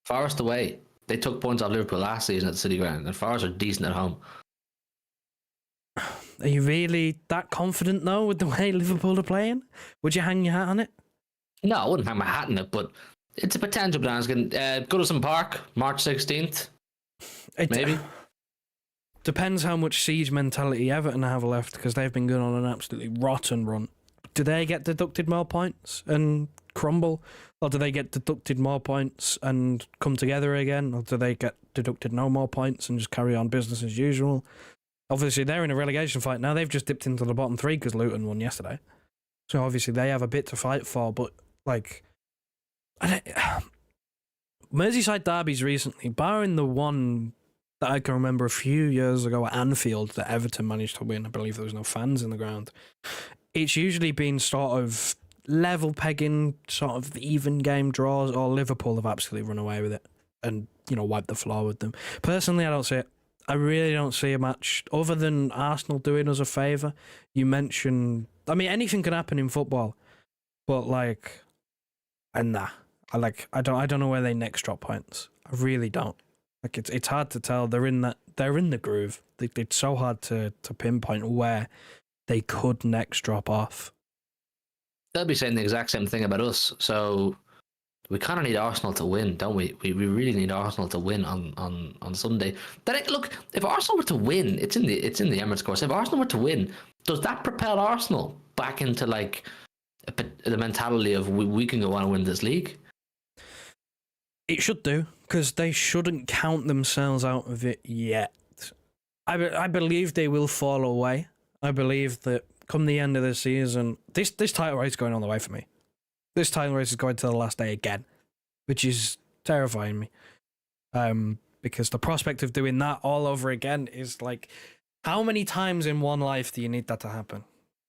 Forest away. They took points off Liverpool last season at the City Ground, and Forest are decent at home. Are you really that confident, though, with the way Liverpool are playing? Would you hang your hat on it? No, I wouldn't hang my hat on it, but it's a potential chance. Goodison Park, March 16th. Maybe. Depends how much siege mentality Everton have left, because they've been going on an absolutely rotten run. Do they get deducted more points and crumble? Or do they get deducted more points and come together again? Or do they get deducted no more points and just carry on business as usual? Obviously, they're in a relegation fight now. They've just dipped into the bottom 3 because Luton won yesterday. So obviously they have a bit to fight for, but like... Merseyside derbies recently, barring the one that I can remember a few years ago at Anfield that Everton managed to win, I believe there was no fans in the ground, it's usually been sort of level pegging, sort of even game draws, or Liverpool have absolutely run away with it and, wiped the floor with them. Personally, I don't see it. I really don't see a match other than Arsenal doing us a favour. You mentioned, anything can happen in football, but nah. I don't know where they next drop points. I really don't. It's hard to tell. They're in the groove. It's so hard to pinpoint where they could next drop off. They'll be saying the exact same thing about us. So we kind of need Arsenal to win, don't we? We really need Arsenal to win on Sunday. Look, if Arsenal were to win, it's in the Emirates course. If Arsenal were to win, does that propel Arsenal back into the mentality of we can go on and win this league? It should do, because they shouldn't count themselves out of it yet. I believe they will fall away. I believe that come the end of the season, this title race is going on the way for me. This title race is going to the last day again, which is terrifying me. Because the prospect of doing that all over again is like, how many times in one life do you need that to happen?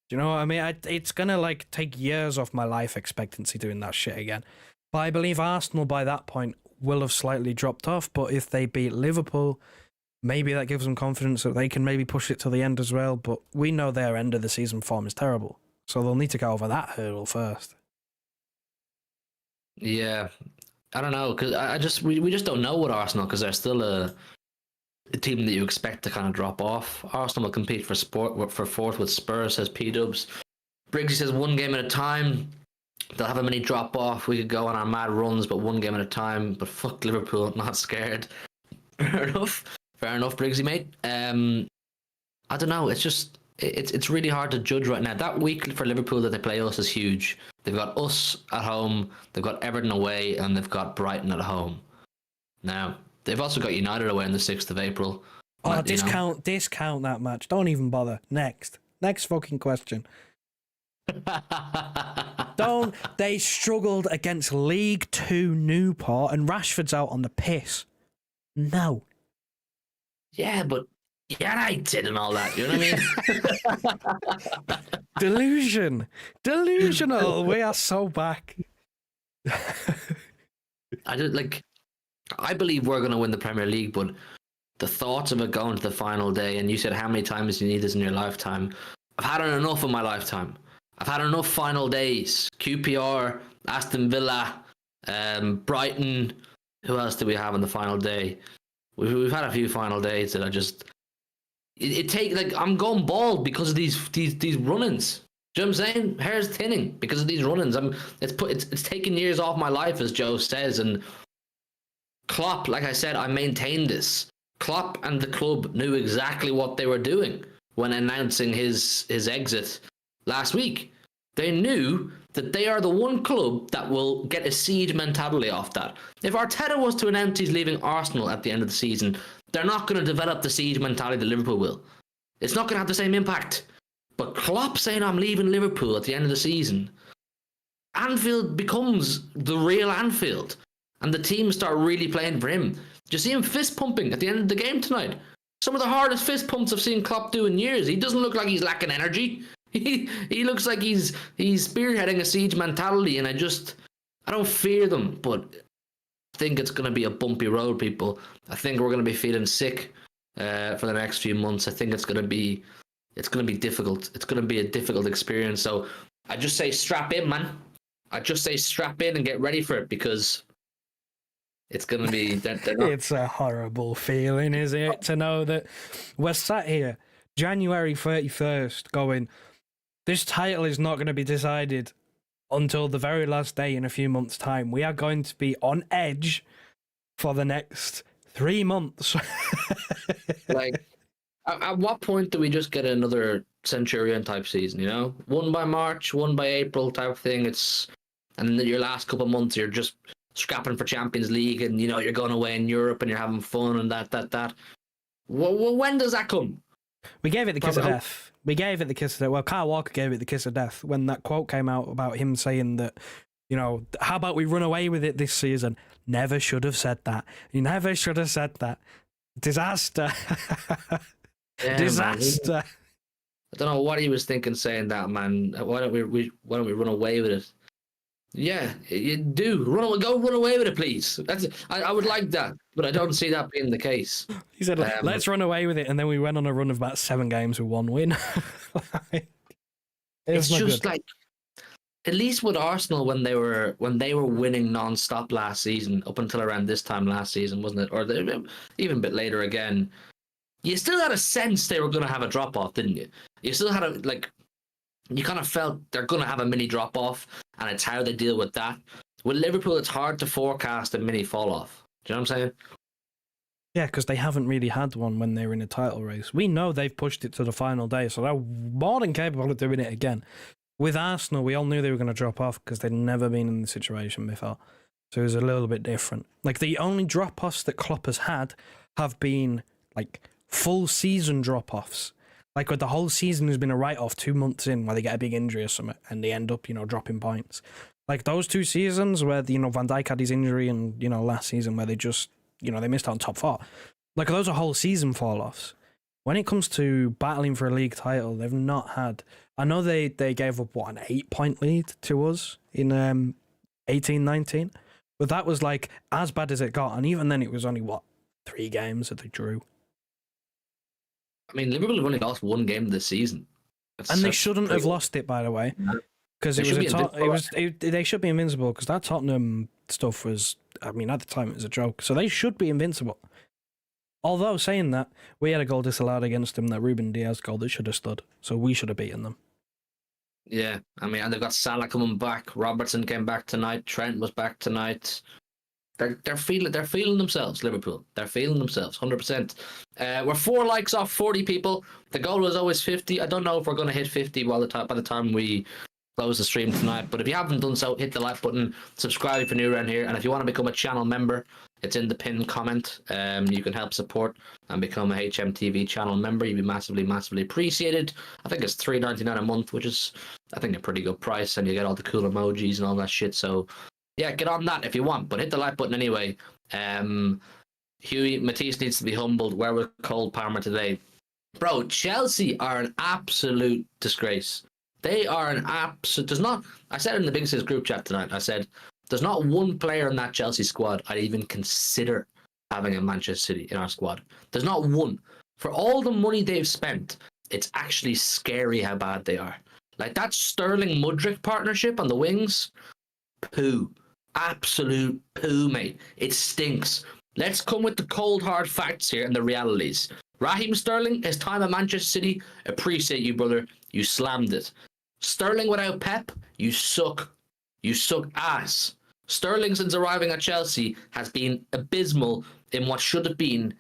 Do you know what I mean? It's going to take years off my life expectancy doing that shit again. But I believe Arsenal by that point will have slightly dropped off. But if they beat Liverpool, maybe that gives them confidence that they can maybe push it to the end as well. But we know their end of the season form is terrible. So they'll need to go over that hurdle first. Yeah, I don't know, because we just don't know with Arsenal, because they're still a team that you expect to kind of drop off. Arsenal will compete for fourth with Spurs, says P-Dubs. Briggsy says 1 game at a time. They'll have a mini drop off. We could go on our mad runs, but 1 game at a time. But fuck Liverpool, not scared. Fair enough, Briggsy mate. I don't know. It's just it's really hard to judge right now. That week for Liverpool that they play us is huge. They've got us at home, they've got Everton away, and they've got Brighton at home. Now they've also got United away on the 6th of April. Oh, discount that match. Don't even bother. Next fucking question. They struggled against League 2 Newport and Rashford's out on the piss. No. Yeah, but United and all that, you know what I mean? Delusional. We are so back. I believe we're going to win the Premier League, but the thoughts of it going to the final day, and you said how many times you need this in your lifetime. I've had it enough in my lifetime. I've had enough final days. QPR, Aston Villa, Brighton. Who else do we have on the final day? We've had a few final days that I just... I'm going bald because of these run-ins. Do you know what I'm saying? Hair's thinning because of these run-ins. It's taken years off my life, as Joe says, and Klopp, like I said, I maintained this. Klopp and the club knew exactly what they were doing when announcing his exit last week. They knew that they are the one club that will get a siege mentality off that. If Arteta was to announce he's leaving Arsenal at the end of the season, they're not going to develop the siege mentality that Liverpool will. It's not going to have the same impact. But Klopp saying I'm leaving Liverpool at the end of the season, Anfield becomes the real Anfield, and the team start really playing for him. Did you see him fist pumping at the end of the game tonight? Some of the hardest fist pumps I've seen Klopp do in years. He doesn't look like he's lacking energy. He looks like he's spearheading a siege mentality, and I don't fear them, but I think it's going to be a bumpy road, people. I think we're going to be feeling sick for the next few months. I think it's going to be difficult. It's going to be a difficult experience. So I just say strap in, man. I just say strap in and get ready for it, because it's going to be... It's a horrible feeling, isn't it, to know that we're sat here January 31st going, this title is not going to be decided until the very last day in a few months' time. We are going to be on edge for the next 3 months. Like, at what point do we just get another Centurion type season, you know? One by March, one by April type thing. And then your last couple of months, you're just scrapping for Champions League, and, you know, you're going away in Europe and you're having fun and that. When does that come? We gave it the kiss of death. We gave it the kiss of death. Well, Kyle Walker gave it the kiss of death when that quote came out about him saying that, you know, how about we run away with it this season? Never should have said that. You never should have said that. Disaster. Yeah, Disaster. Man. I don't know what he was thinking saying that, man. Why don't we run away with it? Yeah, you do. Run away with it, please. I would like that, but I don't see that being the case. He said, let's run away with it, and then we went on a run of about 7 games with 1 win. It's just good. Like, at least with Arsenal, when they were winning non-stop last season, up until around this time last season, wasn't it? Or even a bit later again, you still had a sense they were going to have a drop-off, didn't you? You still had you kind of felt they're going to have a mini drop-off, and it's how they deal with that. With Liverpool, it's hard to forecast a mini fall-off. Do you know what I'm saying? Yeah, because they haven't really had one when they were in a title race. We know they've pushed it to the final day, so they're more than capable of doing it again. With Arsenal, we all knew they were going to drop off because they'd never been in the situation before. So it was a little bit different. Like, the only drop-offs that Klopp has had have been, like, full season drop-offs. Like, with the whole season has been a write-off 2 months in where they get a big injury or something and they end up, you know, dropping points. Like, those 2 seasons where, you know, Van Dijk had his injury and, you know, last season where they just, you know, they missed out on top 4. Like, those are whole season fall-offs. When it comes to battling for a league title, they've not had... I know they gave up, an 8-point lead to us in 18-19? But that was, like, as bad as it got. And even then, it was only, 3 games that they drew. I mean, Liverpool have only lost 1 game this season. And they shouldn't have lost it, by the way. Because they should be invincible, because that Tottenham stuff was... I mean, at the time, it was a joke. So they should be invincible. Although, saying that, we had a goal disallowed against them, that Ruben Diaz goal that should have stood. So we should have beaten them. Yeah, I mean, and they've got Salah coming back. Robertson came back tonight. Trent was back tonight. They're feeling themselves, Liverpool. They're feeling themselves, 100%. We're 4 likes off 40 people. The goal was always 50. I don't know if we're going to hit 50 by the time we close the stream tonight. But if you haven't done so, hit the like button, subscribe if you're new around here, and if you want to become a channel member, it's in the pinned comment. You can help support and become a HMTV channel member. You'd be massively, massively appreciated. I think it's $3.99 a month, which is, I think, a pretty good price, and you get all the cool emojis and all that shit. So, yeah, get on that if you want, but hit the like button anyway. Huey, Matheus needs to be humbled. Where was Cole Palmer today? Bro, Chelsea are an absolute disgrace. They are an absolute... I said in the Big Six group chat tonight, I said, there's not one player in that Chelsea squad I'd even consider having in Manchester City in our squad. There's not one. For all the money they've spent, it's actually scary how bad they are. Like, that Sterling-Mudryk partnership on the wings, poo. Absolute poo, mate. It stinks. Let's come with the cold, hard facts here and the realities. Raheem Sterling, his time at Manchester City, appreciate you, brother. You slammed it. Sterling without Pep, you suck. You suck ass. Sterling, since arriving at Chelsea, has been abysmal in what should have been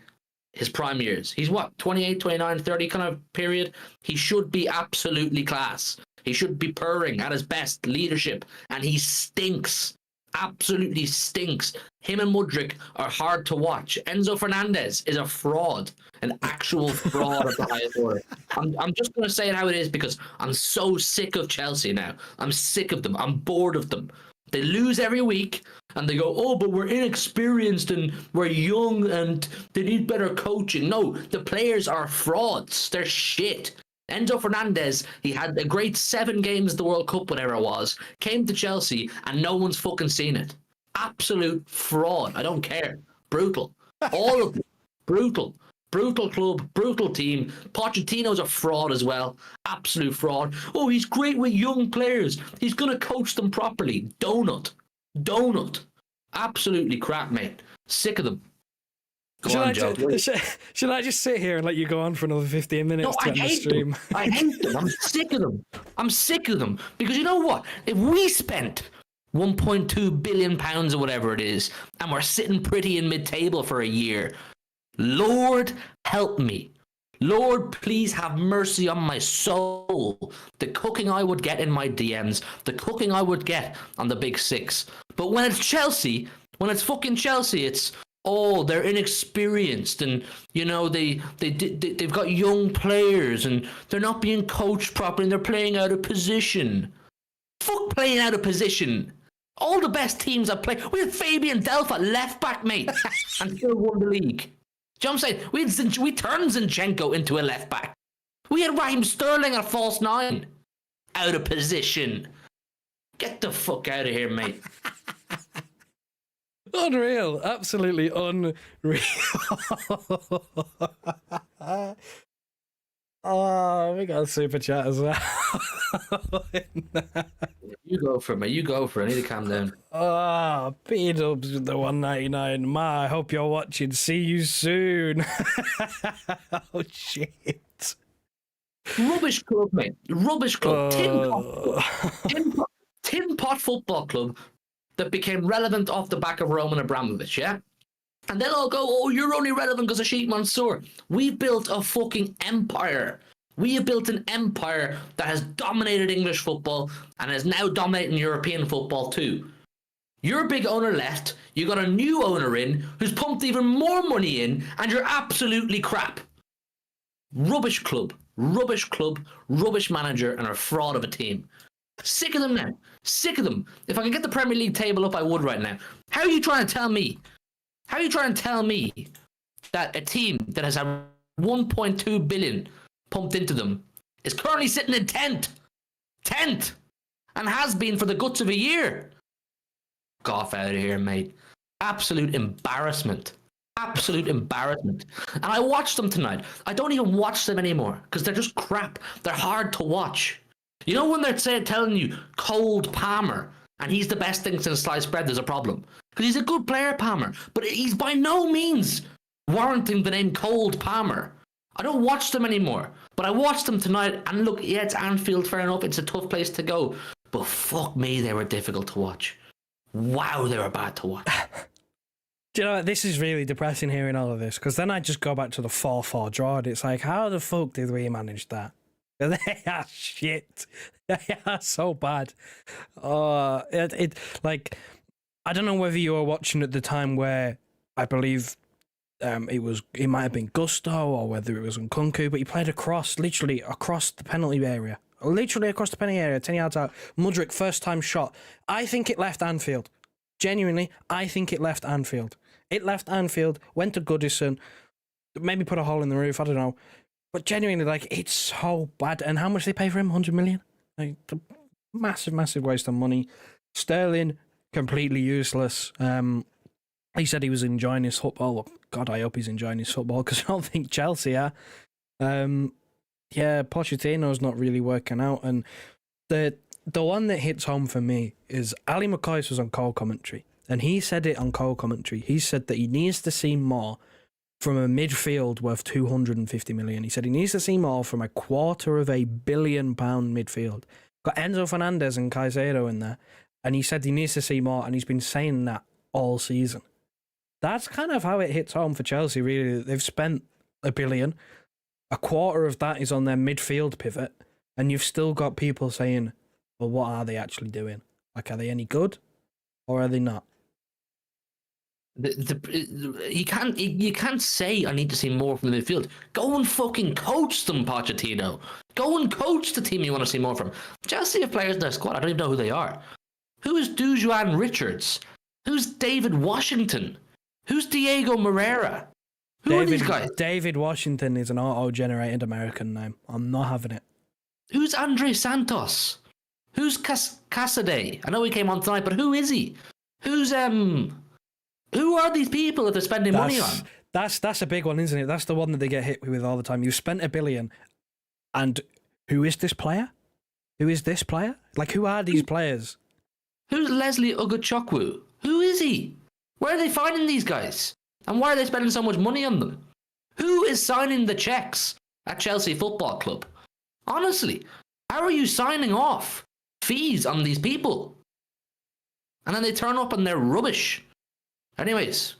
his prime years. He's 28, 29, 30 kind of period? He should be absolutely class. He should be purring at his best leadership, and he stinks. Absolutely stinks. Him and Mudryk are hard to watch. Enzo Fernandez is a fraud, an actual fraud of the highest order. I'm just going to say it how it is, because I'm so sick of Chelsea now. I'm sick of them. I'm bored of them. They lose every week, and they go, oh, but we're inexperienced and we're young and they need better coaching. No, the players are frauds. They're shit. Enzo Fernandez, he had a great 7 games at the World Cup, whatever it was, came to Chelsea, and no one's fucking seen it. Absolute fraud. I don't care. Brutal. All of them. Brutal. Brutal club, brutal team. Pochettino's a fraud as well. Absolute fraud. Oh, he's great with young players. He's going to coach them properly. Donut. Absolutely crap, mate. Sick of them. Should I just sit here and let you go on for another 15 minutes to end the stream? I hate them. I'm sick of them. Because you know what? If we spent £1.2 billion or whatever it is, and we're sitting pretty in mid-table for a year, Lord help me. Lord, please have mercy on my soul. The cooking I would get in my DMs, the cooking I would get on the Big Six. But when it's Chelsea, when it's fucking Chelsea, it's, oh, they're inexperienced, and you know they've got young players, and they're not being coached properly, and they're playing out of position. Fuck playing out of position. All the best teams that play. We had Fabian Delph at left back, mate, and still won the league. Do you know what I'm saying? We turned Zinchenko into a left back. We had Raheem Sterling at false 9. Out of position. Get the fuck out of here, mate. Unreal. Absolutely unreal. Oh, we got a super chat as well. You go for it, mate. You go for it. I need to calm down. Oh, B-dubs with the 199. Ma, I hope you're watching. See you soon. Oh, shit. Rubbish club, mate. Rubbish club. Tin Pot Football Club that became relevant off the back of Roman Abramovich, yeah? And they'll all go, oh, you're only relevant because of Sheikh Mansour. We built a fucking empire. We have built an empire that has dominated English football and is now dominating European football too. Your big owner left, you got a new owner in who's pumped even more money in, and you're absolutely crap. Rubbish club, rubbish manager, and a fraud of a team. Sick of them now. Sick of them. If I could get the Premier League table up, I would right now. How are you trying to tell me? How are you trying to tell me that a team that has had 1.2 billion pumped into them is currently sitting in 10th, and has been for the guts of a year? Golf out of here, mate. Absolute embarrassment. And I watched them tonight. I don't even watch them anymore because they're just crap. They're hard to watch. You know when they're telling you cold Palmer and he's the best thing since sliced bread, there's a problem. Because he's a good player, Palmer. But he's by no means warranting the name Cold Palmer. I don't watch them anymore. But I watched them tonight, and look, yeah, it's Anfield, fair enough. It's a tough place to go. But fuck me, they were difficult to watch. Wow, they were bad to watch. Do you know what? This is really depressing hearing all of this, because then I just go back to the 4-4 draw, and it's like, how the fuck did we manage that? They are shit. They are so bad. Like, I don't know whether you were watching at the time where I believe it might have been Gusto or whether it was Nkunku, but he played literally across the penalty area. Literally across the penalty area, 10 yards out. Mudryk, first time shot. I think it left Anfield. Genuinely, I think it left Anfield. It left Anfield, went to Goodison, maybe put a hole in the roof, I don't know. But genuinely, like, it's so bad. And how much they pay for him? 100 million? Like, massive waste of money. Sterling, completely useless. He said he was enjoying his football. Well, God, I hope he's enjoying his football, because I don't think Chelsea are. Yeah, Pochettino's not really working out. And the one that hits home for me is Ali McCoy was on Cole commentary. And he said it on Cole commentary. He said that he needs to see more from a midfield worth 250 million. He said he needs to see more from a £250 million midfield. Got Enzo Fernandez and Caicedo in there. And he said he needs to see more, and he's been saying that all season. That's kind of how it hits home for Chelsea, really. They've spent $1 billion. A quarter of that is on their midfield pivot, and you've still got people saying, well, what are they actually doing? Like, are they any good, or are they not? You can't say I need to see more from the midfield. Go and fucking coach them, Pochettino. Go and coach the team you want to see more from. Chelsea have players in their squad. I don't even know who they are. Who is Dujuan Richards? Who's David Washington? Who's Diego Moreira? Who are these guys? David Washington is an auto-generated American name. I'm not having it. Who's Andre Santos? Who's Cassidy? I know he came on tonight, but who is he? Who's who are these people that they're spending money on? That's a big one, isn't it? That's the one that they get hit with all the time. You spent $1 billion, and who is this player? Who is this player? Like, who are these players? Who's Leslie Ugochukwu? Who is he? Where are they finding these guys? And why are they spending so much money on them? Who is signing the checks at Chelsea Football Club? Honestly, how are you signing off fees on these people? And then they turn up and they're rubbish. Anyways,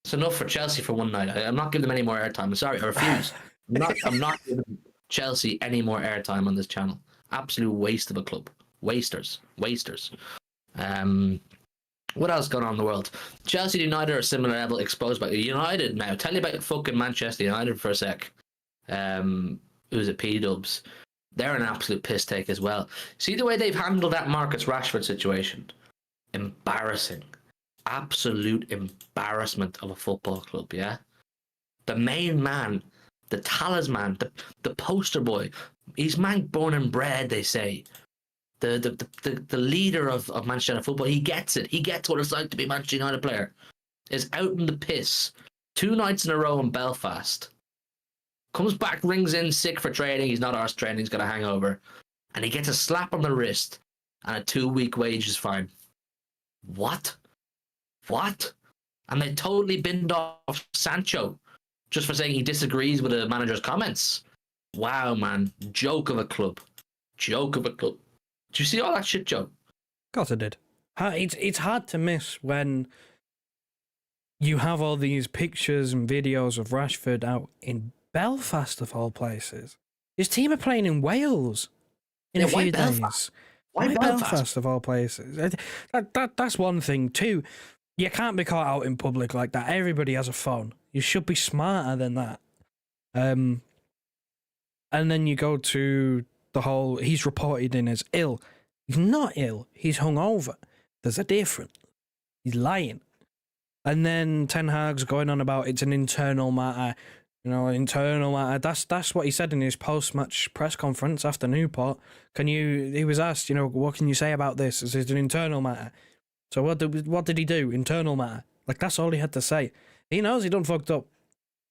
it's enough for Chelsea for one night. I'm not giving them any more airtime. I'm sorry, I refuse. I'm not giving Chelsea any more airtime on this channel. Absolute waste of a club. Wasters. What else going on in the world? Chelsea and United are similar level exposed by United now. Tell you about fucking Manchester United for a sec. Who's it? P-Dubs. They're an absolute piss take as well. See the way they've handled that Marcus Rashford situation? Embarrassing. Absolute embarrassment of a football club, yeah? The main man, the talisman, the poster boy. He's man born and bred, they say. The leader of Manchester United football, he gets it. He gets what it's like to be a Manchester United player. Is out in the piss 2 nights in a row in Belfast. Comes back, rings in sick for training. He's not arse training. He's got a hangover. And he gets a slap on the wrist and a 2-week wages fine. What? And they totally binned off Sancho just for saying he disagrees with the manager's comments. Wow, man. Joke of a club. Did you see all that shit, Joe? Of course I did. It's hard to miss when you have all these pictures and videos of Rashford out in Belfast, of all places. His team are playing in Wales in a few days. Why Belfast, of all places? That's one thing. Two, you can't be caught out in public like that. Everybody has a phone. You should be smarter than that. And then you go to the whole, he's reported in as ill. He's not ill. He's hungover. There's a difference. He's lying. And then Ten Hag's going on about it's an internal matter. Internal matter. That's what he said in his post-match press conference after Newport. He was asked, what can you say about this? Is it an internal matter? So what did he do? Internal matter. Like, that's all he had to say. He knows he done fucked up.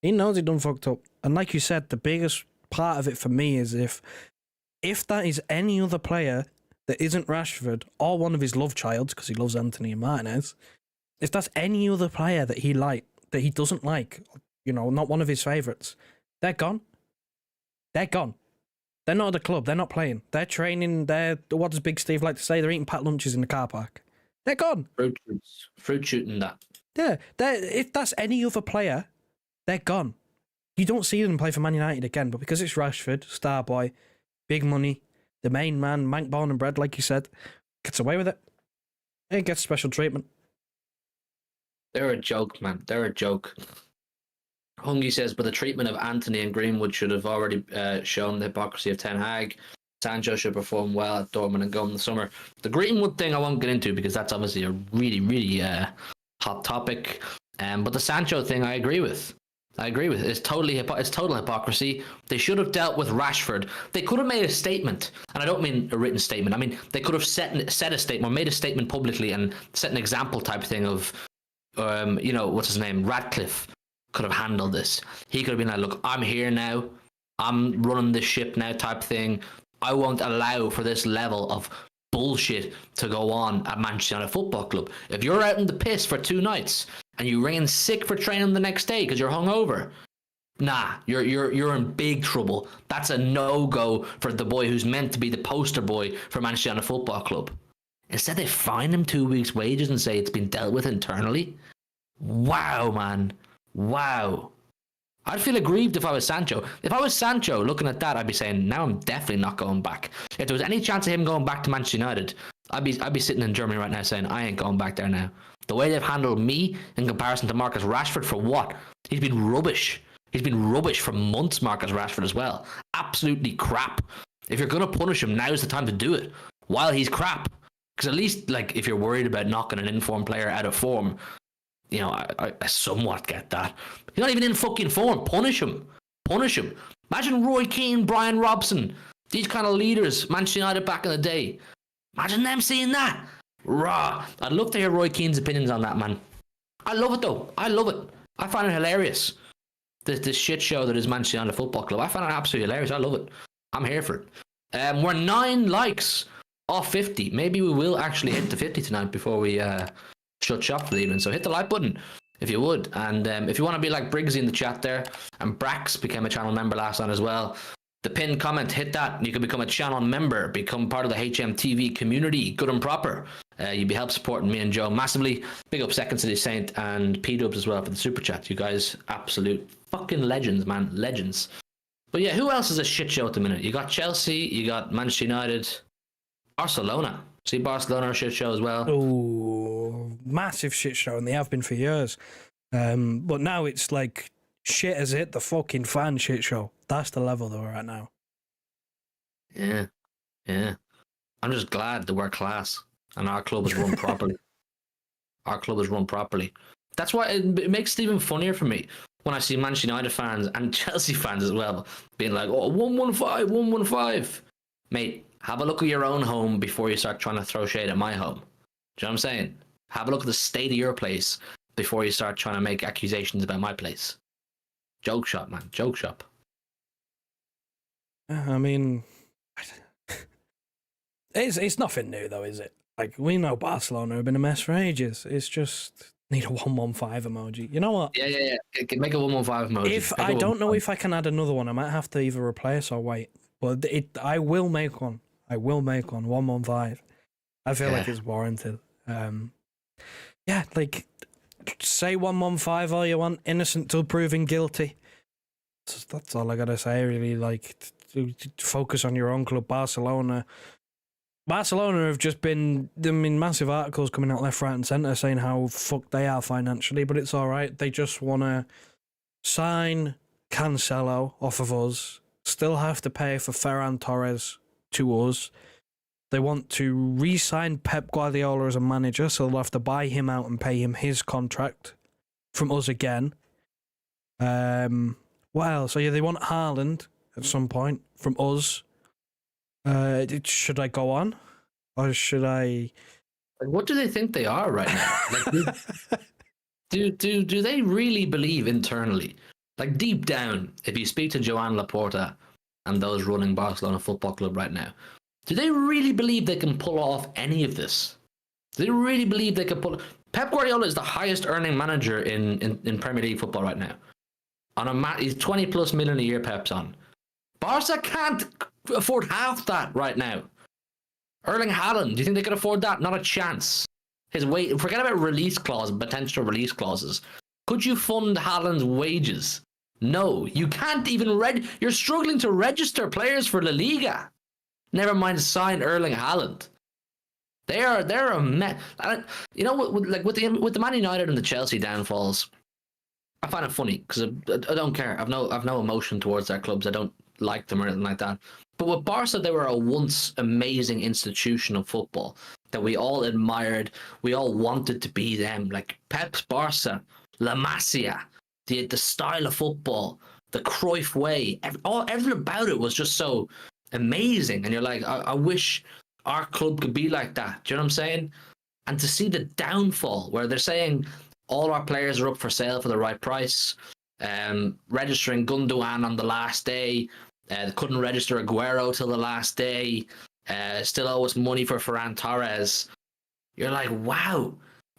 And like you said, the biggest part of it for me is if that is any other player that isn't Rashford or one of his love childs, because he loves Anthony and Martinez, if that's any other player that he doesn't like, not one of his favourites, they're gone. They're gone. They're not at the club. They're not playing. They're training. What does Big Steve like to say? They're eating packed lunches in the car park. They're gone. Fruit shooting that. Yeah. If that's any other player, they're gone. You don't see them play for Man United again, but because it's Rashford, star boy, big money, the main man, Mank born and bred, like you said, gets away with it. He gets special treatment. They're a joke, man. They're a joke. Hungy says, but the treatment of Anthony and Greenwood should have already shown the hypocrisy of Ten Hag. Sancho should perform well at Dortmund and go in the summer. The Greenwood thing I won't get into because that's obviously a really, really hot topic. But the Sancho thing I agree with. It's total hypocrisy. They should have dealt with Rashford. They could have made a statement, and I don't mean a written statement. I mean they could have said a statement or made a statement publicly and set an example type thing of, what's his name, Radcliffe could have handled this. He could have been like, look, I'm here now. I'm running this ship now type thing. I won't allow for this level of bullshit to go on at Manchester United Football Club. If you're out in the piss for 2 nights and you ring in sick for training the next day because you're hungover, nah, you're in big trouble. That's a no-go for the boy who's meant to be the poster boy for Manchester United Football Club. Instead, they fine him 2 weeks' wages and say it's been dealt with internally. Wow, man. Wow. I'd feel aggrieved if I was Sancho. If I was Sancho looking at that, I'd be saying, now I'm definitely not going back. If there was any chance of him going back to Manchester United, I'd be sitting in Germany right now saying, I ain't going back there now. The way they've handled me in comparison to Marcus Rashford, for what? He's been rubbish. He's been rubbish for months, Marcus Rashford, as well. Absolutely crap. If you're going to punish him, now's the time to do it. While he's crap. Because at least, if you're worried about knocking an informed player out of form, you know, I somewhat get that. He's not even in fucking form. Punish him. Punish him. Imagine Roy Keane, Brian Robson, these kind of leaders, Manchester United back in the day. Imagine them seeing that. Raw. I'd love to hear Roy Keane's opinions on that, man. I love it, though. I love it. I find it hilarious. This shit show that is Manchester United Football Club. I find it absolutely hilarious. I love it. I'm here for it. We're 9 likes off 50. Maybe we will actually hit the 50 tonight before we shut shop for the evening. So hit the like button if you would. And if you want to be like Briggsy in the chat there, and Brax became a channel member last night as well. The pinned comment, hit that. You can become a channel member, become part of the HMTV community, good and proper. You'd be help supporting me and Joe massively. Big up Second City Saint and P-Dubs as well for the super chat. You guys, absolute fucking legends, man. Legends. But yeah, who else is a shit show at the minute? You got Chelsea, you got Manchester United, Barcelona. See Barcelona a shit show as well. Oh, massive shit show, and they have been for years. But now it's like shit has hit the fucking fan shit show. That's the level that we're at now. Yeah. I'm just glad that we're class and our club is run properly. Our club is run properly. That's why it makes it even funnier for me when I see Manchester United fans and Chelsea fans as well being like, oh, 115, 115. Mate, have a look at your own home before you start trying to throw shade at my home. Do you know what I'm saying? Have a look at the state of your place before you start trying to make accusations about my place. Joke shop, man. Joke shop. I mean, it's nothing new though, is it? Like, we know Barcelona have been a mess for ages. It's just need a 115 emoji. You know what? Yeah. Make a 115 emoji. If I don't know if I can add another one, I might have to either replace or wait. But I will make one. 115. I feel like it's warranted. Yeah, like, say 115 all you want, innocent till proven guilty. That's all I gotta say, really. Like, to focus on your own club, Barcelona. Barcelona have just been, I mean, massive articles coming out left, right, and centre saying how fucked they are financially, but it's all right. They just want to sign Cancelo off of us, still have to pay for Ferran Torres to us. They want to re-sign Pep Guardiola as a manager, so they'll have to buy him out and pay him his contract from us again. What else? So yeah, they want Haaland at some point from us. Should I go on, or should I? What do they think they are right now? Like, do they really believe internally, like deep down, if you speak to Joan Laporta and those running Barcelona Football Club right now, do they really believe they can pull off any of this? Do they really believe they can pull? Pep Guardiola is the highest earning manager in Premier League football right now. He's 20 plus million a year. Pep's on. Barca can't afford half that right now. Erling Haaland, do you think they could afford that? Not a chance. Forget about release clause, potential release clauses. Could you fund Haaland's wages? No, you can't even you're struggling to register players for La Liga. Never mind sign Erling Haaland. They're a mess. You know, with the Man United and the Chelsea downfalls, I find it funny because I don't care. I've no emotion towards their clubs. I don't like them or anything like that. But with Barca, they were a once amazing institution of football that we all admired. We all wanted to be them. Like Pep's Barca, La Masia, the style of football, the Cruyff way, everything about it was just so amazing. And you're like, I wish our club could be like that. Do you know what I'm saying? And to see the downfall where they're saying all our players are up for sale for the right price, registering Gundogan on the last day, couldn't register Aguero till the last day, still owe us money for Ferran Torres. You're like, wow,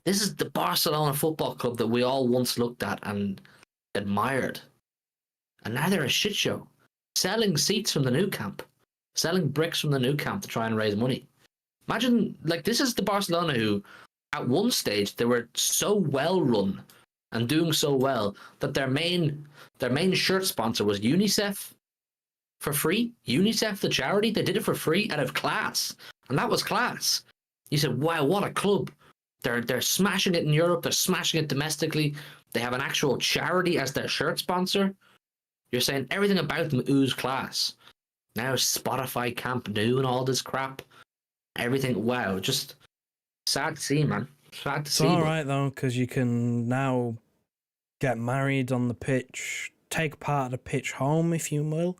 this is the Barcelona Football Club that we all once looked at and admired. And now they're a shit show, selling seats from the new camp, selling bricks from the new camp to try and raise money. Imagine, like, this is the Barcelona who, at one stage, they were so well run and doing so well that their main shirt sponsor was UNICEF for free. UNICEF, the charity, they did it for free out of class, and that was class. You said, wow, what a club. They're smashing it in Europe, they're smashing it domestically, they have an actual charity as their shirt sponsor. You're saying everything about them oozed class. Now Spotify Camp Nou and all this crap, everything, wow, just sad to see, man. Sad to It's see. all but- right though, because you can now get married on the pitch, take part of the pitch home, if you will,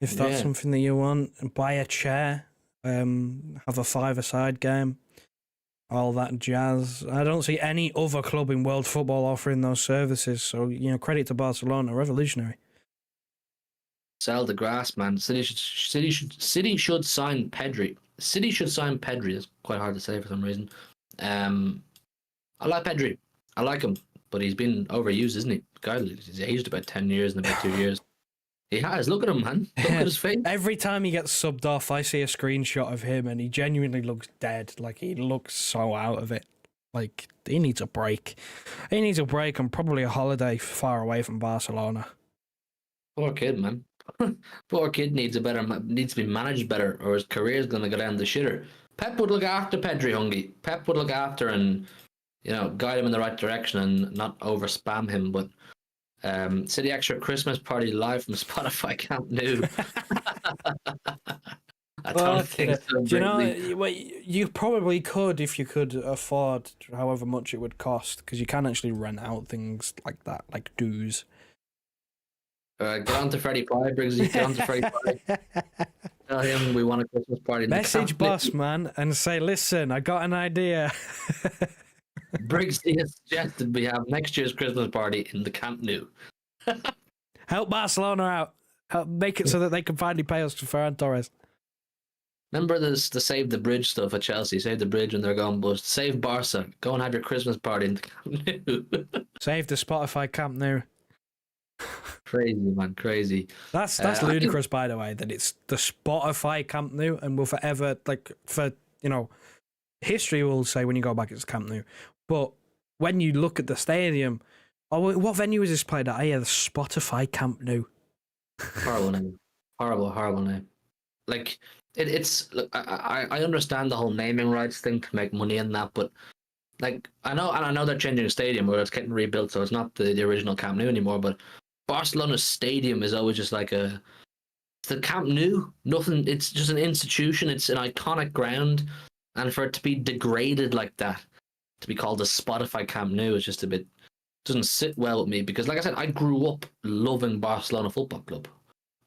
if that's Yeah. something that you want, and buy a chair, have a five-a-side game, all that jazz. I don't see any other club in world football offering those services. So, credit to Barcelona, revolutionary. Sell the grass, man. City should sign Pedri. City should sign Pedri. It's quite hard to say for some reason. I like Pedri. I like him, but he's been overused, isn't he? He's aged about 10 years in about 2 years. He has. Look at him, man. Look at his face. Every time he gets subbed off, I see a screenshot of him and he genuinely looks dead. Like, he looks so out of it. Like, he needs a break. He needs a break and probably a holiday far away from Barcelona. Poor kid, man. Poor kid needs to be managed better, or his career's gonna go down the shitter. Pep would look after Pedri, Hungy. Pep would look after and guide him in the right direction and not over spam him. But City Extra Christmas party live from Spotify Camp Nou. I don't think so. You probably could if you could afford however much it would cost, because you can actually rent out things like that, like dues. Get on to Freddie Pye, Briggsy. Get on to Freddie Pye. Tell him we want a Christmas party. Message boss, man, and say, listen, I got an idea. Briggsy has suggested we have next year's Christmas party in the Camp Nou. Help Barcelona out. Help make it so that they can finally pay us for Ferran Torres. Remember this, the Save the Bridge stuff at Chelsea? Save the Bridge when they're going bust. Save Barca. Go and have your Christmas party in the Camp Nou. Save the Spotify Camp Nou. Crazy, man. Crazy. That's ludicrous, by the way, that it's the Spotify Camp Nou and will forever, history will say when you go back it's Camp Nou. But when you look at the stadium, what venue is this played at? Oh, yeah, the Spotify Camp Nou. Horrible name. Horrible name. Like, it's... Look, I understand the whole naming rights thing to make money in that, but like, I know they're changing the stadium where it's getting rebuilt, so it's not the original Camp Nou anymore, but Barcelona's stadium is always just like it's the Camp Nou. Nothing. It's just an institution. It's an iconic ground, and for it to be degraded like that, to be called the Spotify Camp Nou, is just a bit, doesn't sit well with me, because like I said, I grew up loving Barcelona Football Club.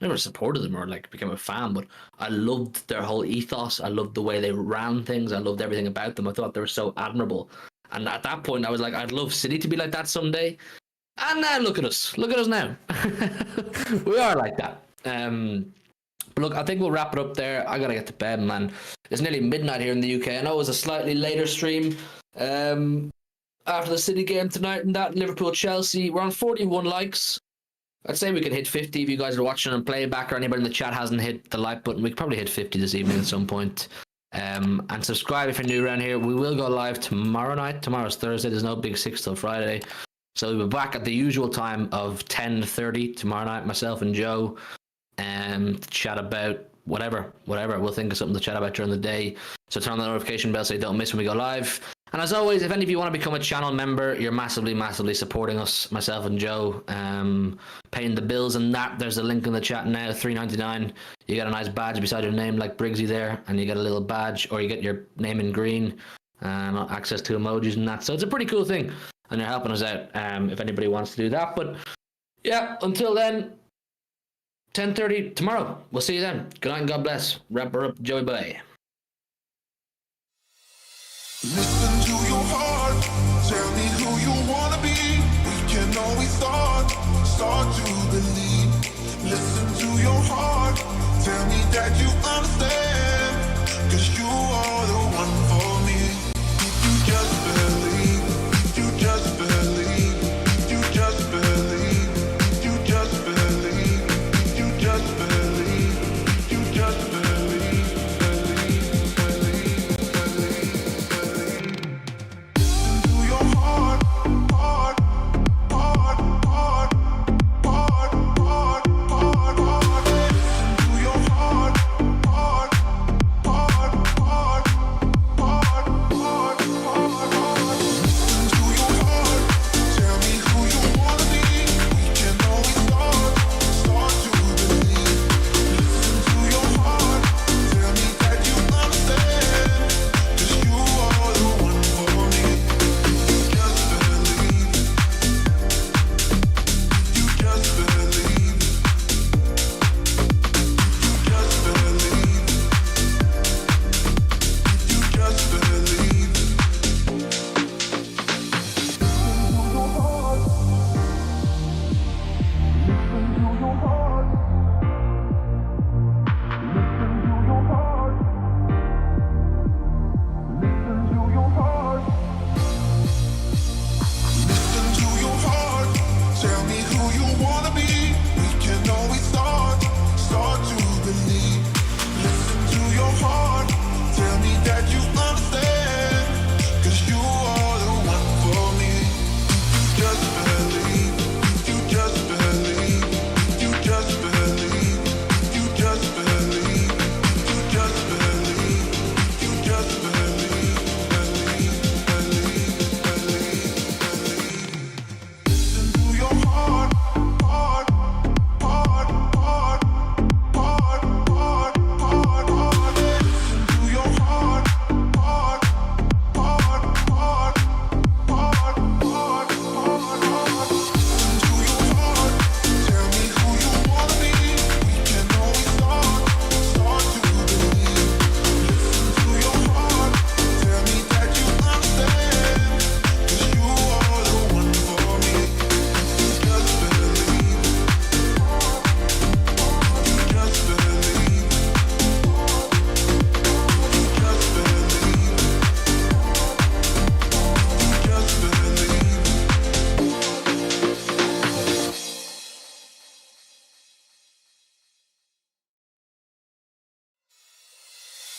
Never supported them or became a fan, but I loved their whole ethos. I loved the way they ran things. I loved everything about them. I thought they were so admirable. And at that point, I was like, I'd love City to be like that someday. And now look at us. Look at us now. We are like that. But look, I think we'll wrap it up there. I got to get to bed, man. It's nearly midnight here in the UK. I know it was a slightly later stream after the City game tonight and that, Liverpool-Chelsea. We're on 41 likes. I'd say we could hit 50 if you guys are watching and playback, or anybody in the chat hasn't hit the like button. We could probably hit 50 this evening at some point. And subscribe if you're new around here. We will go live tomorrow night. Tomorrow's Thursday. There's no big 6 till Friday. So we'll be back at the usual time of 10:30 tomorrow night, myself and Joe, to chat about whatever. We'll think of something to chat about during the day. So turn on the notification bell so you don't miss when we go live. And as always, if any of you want to become a channel member, you're massively supporting us, myself and Joe, paying the bills and that. There's a link in the chat now, $3.99. You get a nice badge beside your name like Briggsy there, and you get a little badge, or you get your name in green, and access to emojis and that. So it's a pretty cool thing, and you're helping us out if anybody wants to do that. But yeah, until then, 10:30 tomorrow. We'll see you then. Good night and God bless. Wrap her up, Joey Boy. Listen to your heart, tell me who you wanna be. We can always start to believe. Listen to your heart, tell me that you understand, 'cause you are the one for me. If you just believe, you just believe, you just believe, you just believe, you just believe, you just believe, heart,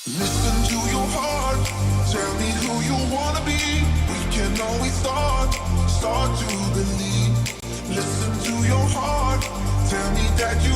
Listen to your heart. Tell me who you wanna be. We can always start to believe. Listen to your heart. Tell me that you